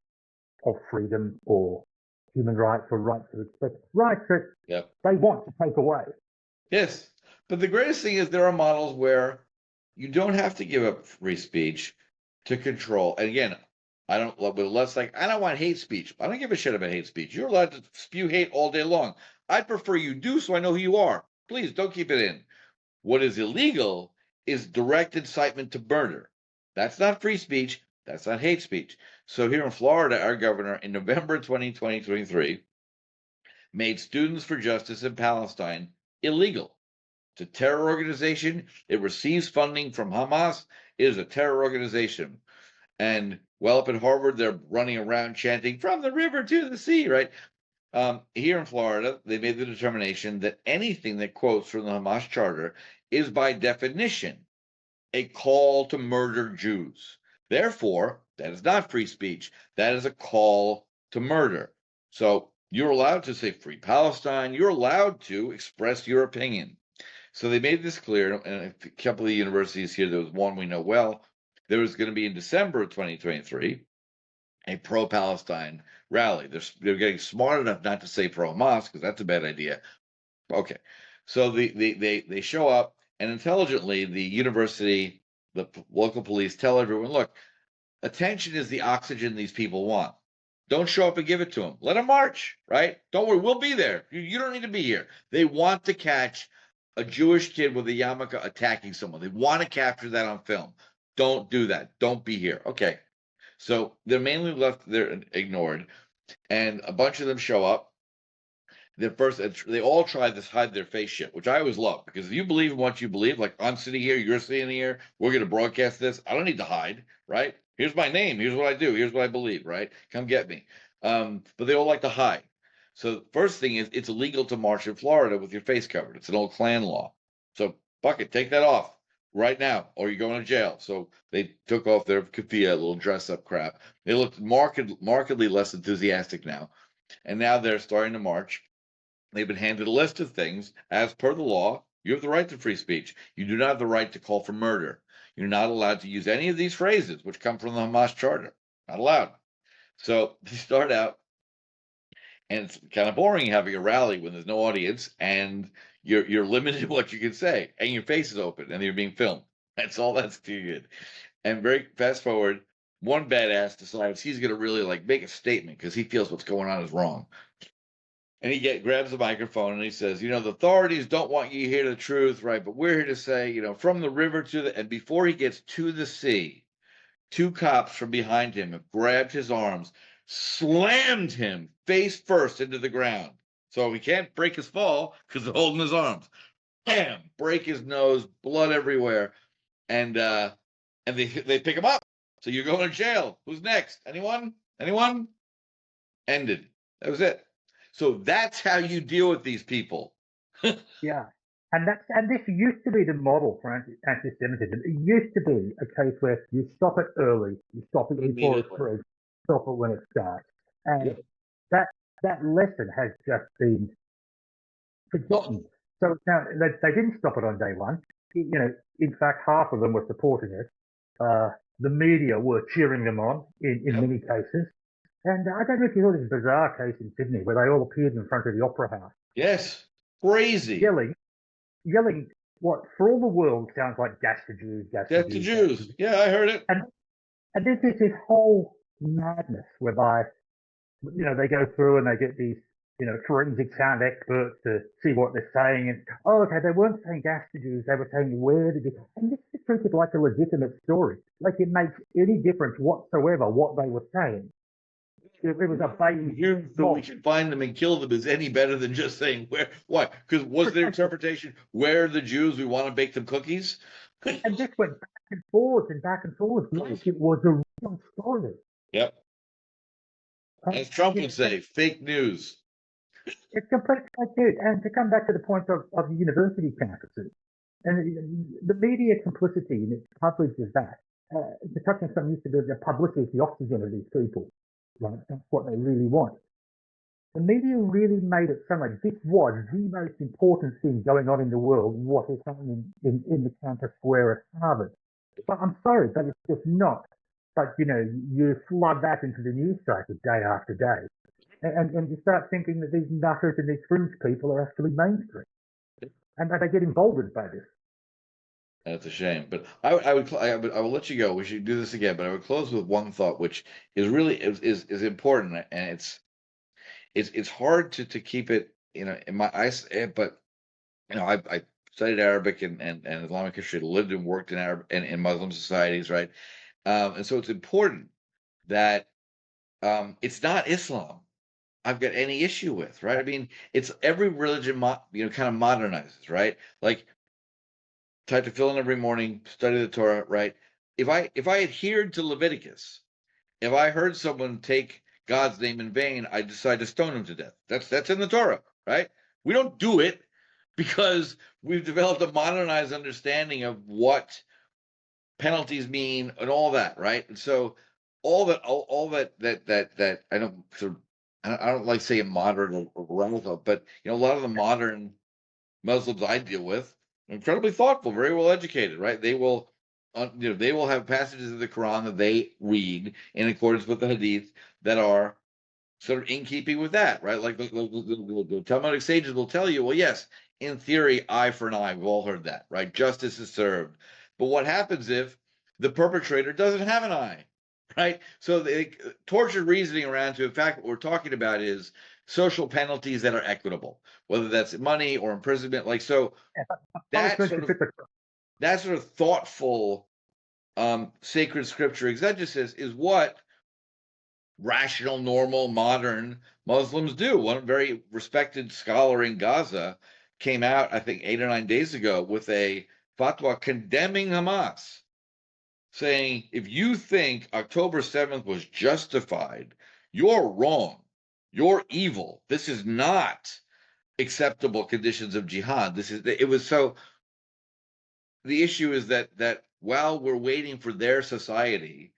freedom or human rights or rights to express rights that Yep. they want to take away. Yes. But the greatest thing is there are models where you don't have to give up free speech to control. And again, I don't love with less like I don't want hate speech. I don't give a shit about hate speech. You're allowed to spew hate all day long. I'd prefer you do so I know who you are. Please don't keep it in. What is illegal is direct incitement to murder. That's not free speech. That's not hate speech. So here in Florida, our governor in November 2023 made Students for Justice in Palestine illegal. It's a terror organization. It receives funding from Hamas. It is a terror organization. And well, up at Harvard, they're running around chanting "from the river to the sea," right? Here in Florida, they made the determination that anything that quotes from the Hamas Charter is by definition a call to murder Jews. Therefore, that is not free speech. That is a call to murder. So you're allowed to say free Palestine. You're allowed to express your opinion. So they made this clear, and a couple of universities here, there was one we know well. There was going to be in December of 2023 a pro-Palestine rally. They're getting smart enough not to say pro-Hamas because that's a bad idea. Okay, so they show up and intelligently the university, the local police tell everyone, look, attention is the oxygen these people want. Don't show up and give it to them. Let them march, right? Don't worry, we'll be there. You don't need to be here. They want to catch a Jewish kid with a yarmulke attacking someone. They want to capture that on film. Don't do that. Don't be here. Okay. So they're mainly left there ignored, and a bunch of them show up, they all try this hide their face shit, which I always love, because if you believe in what you believe, like I'm sitting here, you're sitting here, we're going to broadcast this. I don't need to hide, right? Here's my name. Here's what I do. Here's what I believe, right? Come get me. But they all like to hide. So first thing is, it's illegal to march in Florida with your face covered. It's an old Klan law. So fuck it, take that off right now, or you're going to jail. So they took off their keffiyeh, little dress up crap. They looked markedly less enthusiastic now, and now they're starting to march. They've been handed a list of things. As per the law, you have the right to free speech. You do not have the right to call for murder. You're not allowed to use any of these phrases, which come from the Hamas charter. Not allowed. So they start out, and it's kind of boring having a rally when there's no audience, and you're limited in what you can say, and your face is open, and you're being filmed. That's all that's too good. And very fast forward, one badass decides he's going to really like make a statement because he feels what's going on is wrong. And he grabs the microphone and he says, the authorities don't want you to hear the truth, right? But we're here to say, from the river to the, and before he gets to the sea, two cops from behind him have grabbed his arms, slammed him face first into the ground. So he can't break his fall because they're holding his arms. Bam! Break his nose, blood everywhere. And they pick him up. So you're going to jail. Who's next? Anyone? Anyone? Ended. That was it. So that's how you deal with these people. Yeah. And this used to be the model for anti-Semitism. It used to be a case where you stop it early, you stop it before it spreads, stop it when it starts. And Yep. that lesson has just been forgotten. So now they didn't stop it on day one. In fact, half of them were supporting it. The media were cheering them on in many cases. And I don't know if you saw this bizarre case in Sydney where they all appeared in front of the Opera House. Yes. Crazy. Yelling what for all the world sounds like gas the Jews, gas the That's the Jews, gas the Jews. Jews. Yeah, I heard it. And this is this whole madness whereby, they go through and they get these, forensic sound experts to see what they're saying. And, okay, they weren't saying gas the Jews, they were saying where the Jews. And this is treated like a legitimate story. Like it makes any difference whatsoever what they were saying. It was a bait. Here, so we should find them and kill them is any better than just saying where? Why? Because was their interpretation where are the Jews? We want to bake them cookies. And this went back and forwards like it was a real story. Yep. As Trump would say, fake news. It's completely like it. And to come back to the point of the university campuses and the media complicity and its coverage of that, to touch on some use of the publicity is the oxygen of these people, right? That's what they really want. The media really made it sound like this was the most important thing going on in the world, what is happening in the campus square at Harvard. But I'm sorry, but it's just not. But, you flood that into the news cycle day after day. And you start thinking that these nutters and these fringe people are actually mainstream. And that they get emboldened by this. That's a shame. But I will let you go. We should do this again. But I would close with one thought, which is really is important, and it's hard to keep it in my eyes. But I studied Arabic and Islamic history, lived and worked in Arab and in Muslim societies, right? And so it's important that it's not Islam I've got any issue with, right? I mean, it's every religion, kind of modernizes, right? Like, try to fill in every morning, study the Torah, right? If I adhered to Leviticus, if I heard someone take God's name in vain, I decide to stone him to death. That's in the Torah, right? We don't do it because we've developed a modernized understanding of what penalties mean and all that, right? And so all that I don't sort of I don't like saying modern or radical, but a lot of the modern Muslims I deal with are incredibly thoughtful, very well educated, right? They will they will have passages of the Quran that they read in accordance with the Hadith that are sort of in keeping with that, right? Like the Talmudic sages will tell you, well, yes, in theory, eye for an eye. We've all heard that, right? Justice is served. But what happens if the perpetrator doesn't have an eye, right? So they tortured reasoning around to, in fact, what we're talking about is social penalties that are equitable, whether that's money or imprisonment. Like, so that sort of thoughtful sacred scripture exegesis is what rational, normal, modern Muslims do. One very respected scholar in Gaza came out, I think, 8 or 9 days ago with a fatwa condemning Hamas, saying if you think October 7th was justified, you're wrong. You're evil. This is not acceptable conditions of jihad. It was so the issue is that while we're waiting for their society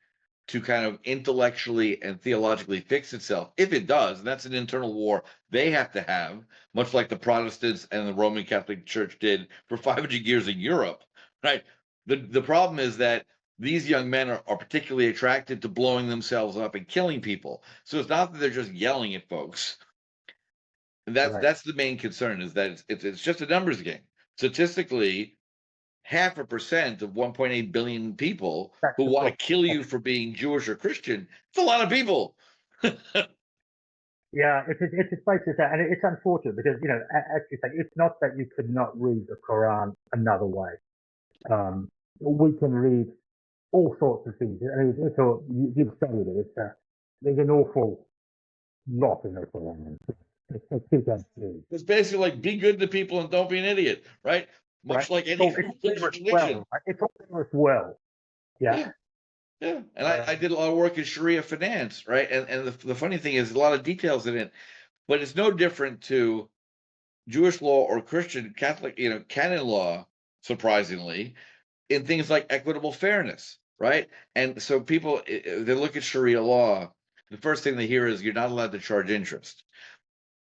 to kind of intellectually and theologically fix itself, if it does, and that's an internal war they have to have, much like the Protestants and the Roman Catholic Church did for 500 years in Europe, right? The problem is that these young men are particularly attracted to blowing themselves up and killing people. So it's not that they're just yelling at folks. And Right. that's the main concern, is that it's just a numbers game. Statistically, 0.5% of 1.8 billion people That's who the want to problem. kill you for being Jewish or Christian. It's a lot of people. Yeah, it's basically that, and it's unfortunate because as you say, it's not that you could not read the Quran another way. We can read all sorts of things. I mean, you've studied it. There's an awful lot in the Quran. It's too confusing, It's basically like be good to people and don't be an idiot, right? right? Much like any It's there as religion. well. Right? It's all there as well. Yeah. Yeah, yeah. And I Um, did a lot of work in Sharia finance, right? And the funny thing is a lot of details in it, but it's no different to Jewish law or Christian Catholic, canon law, surprisingly, in things like equitable fairness, right? And so people, they look at Sharia law, the first thing they hear is you're not allowed to charge interest.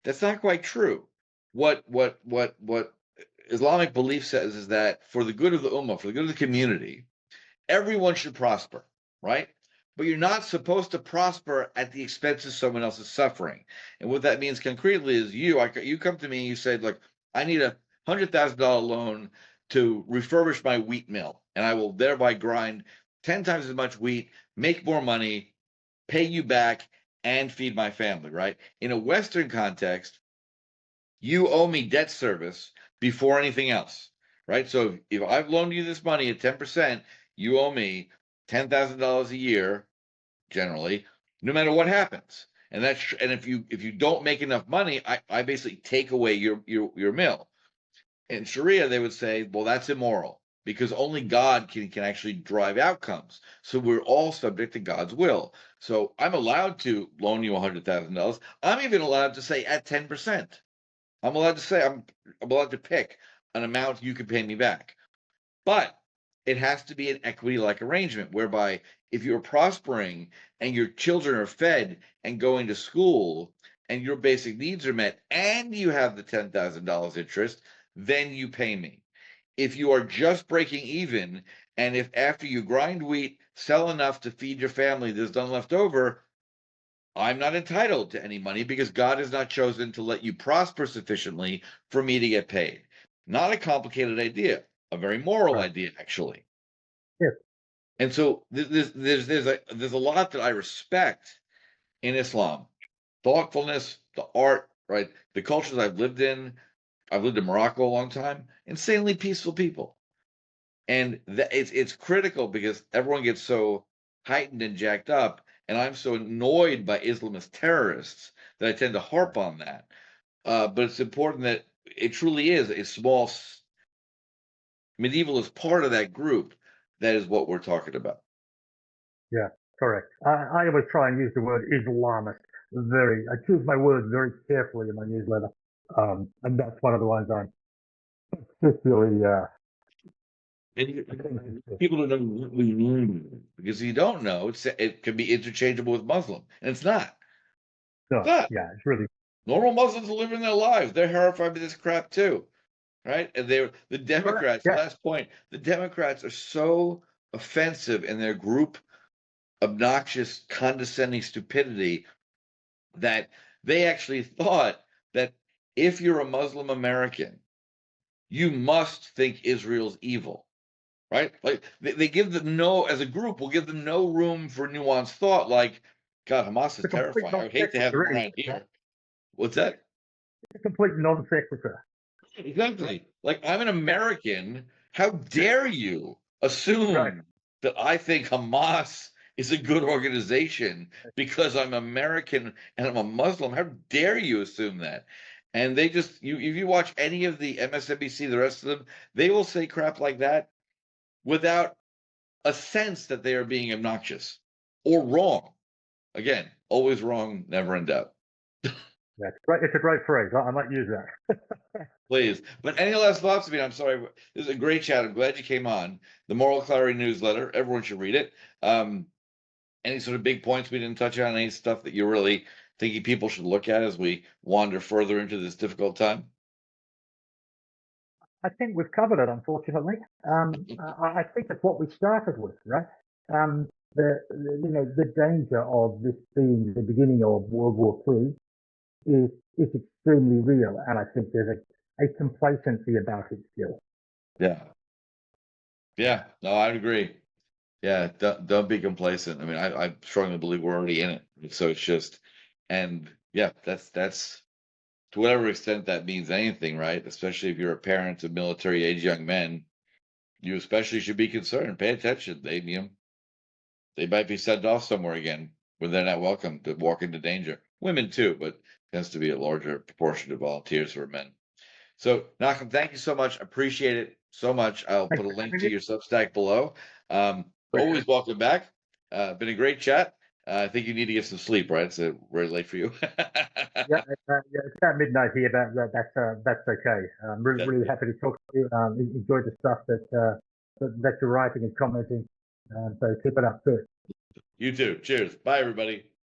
That's not quite true. What Islamic belief says is that for the good of the ummah, for the good of the community, everyone should prosper, right? But you're not supposed to prosper at the expense of someone else's suffering. And what that means concretely is you come to me and you say, look, I need $100,000 loan to refurbish my wheat mill, and I will thereby grind 10 times as much wheat, make more money, pay you back, and feed my family, right? In a Western context, you owe me debt service before anything else, right? So if I've loaned you this money at 10%, you owe me $10,000 a year, generally, no matter what happens. And if you don't make enough money, I basically take away your mill. In Sharia, they would say, well, that's immoral because only God can actually drive outcomes. So we're all subject to God's will. So I'm allowed to loan you $100,000. I'm even allowed to say at 10%. I'm allowed to say I'm allowed to pick an amount you can pay me back. But it has to be an equity-like arrangement whereby if you're prospering and your children are fed and going to school and your basic needs are met and you have the $10,000 interest, then you pay me. If you are just breaking even, and if after you grind wheat, sell enough to feed your family, there's none left over, I'm not entitled to any money because God has not chosen to let you prosper sufficiently for me to get paid. Not a complicated idea, a very moral right. idea, actually. Yes. And so there's a lot that I respect in Islam: thoughtfulness, the art, right? The cultures I've lived in. I've lived in Morocco a long time. Insanely peaceful people, and it's critical because everyone gets so heightened and jacked up, and I'm so annoyed by Islamist terrorists that I tend to harp on that. But it's important that it truly is a small medieval is part of that group. That is what we're talking about. Yeah. Correct. I always try and use the word Islamist. I choose my words very carefully in my newsletter, and that's one of the ones I'm particularly. People don't know what we mean because you don't know. It can be interchangeable with Muslim, and it's not. It's No, not. yeah, it's really Normal Muslims are living their lives. They're horrified by this crap too, right? And the correct. Democrats. Yeah. Last point: the Democrats are so offensive in their group obnoxious, condescending stupidity that they actually thought that if you're a Muslim American, you must think Israel's evil, right? Like they give them no, as a group, will give them no room for nuanced thought. Like, God, Hamas It's is a complete terrifying. I non would hate to have them sequitur, around anyway. here. What's that? It's a complete non sequitur. Exactly. Like, I'm an Yeah. American. How dare you Right. assume that I think Hamas is a good organization because I'm American and I'm a Muslim. How dare you assume that? And they just if you watch any of the MSNBC, the rest of them, they will say crap like that without a sense that they are being obnoxious or wrong. Again, always wrong, never in doubt. Yeah, it's a great phrase. I might use that. Please. But any last thoughts? I mean, I'm sorry. This is a great chat. I'm glad you came on. The Moral Clarity newsletter. Everyone should read it. Any sort of big points we didn't touch on? Any stuff that you're really thinking people should look at as we wander further into this difficult time? I think we've covered it, unfortunately. I think it's what we started with, right? The danger of this being the beginning of World War III is extremely real, and I think there's a complacency about it still. Yeah. Yeah. No, I'd agree. Yeah. Don't be complacent. I mean, I strongly believe we're already in it. So it's just, and yeah, that's to whatever extent that means anything, right? Especially if you're a parent of military age young men, you especially should be concerned. Pay attention. They might be sent off somewhere again where they're not welcome to walk into danger. Women too, but tends to be a larger proportion of volunteers who are men. So, Nachum, thank you so much. Appreciate it so much. I'll Thanks put a for link having to me. your Substack below. Always welcome back. Been a great chat. I think you need to get some sleep, right? It's very late for you. Yeah, yeah, it's about midnight here, but that's okay. I'm That's really good. happy to talk to you. Enjoy the stuff that you're writing and commenting. So keep it up. Good. You too. Cheers. Bye, everybody.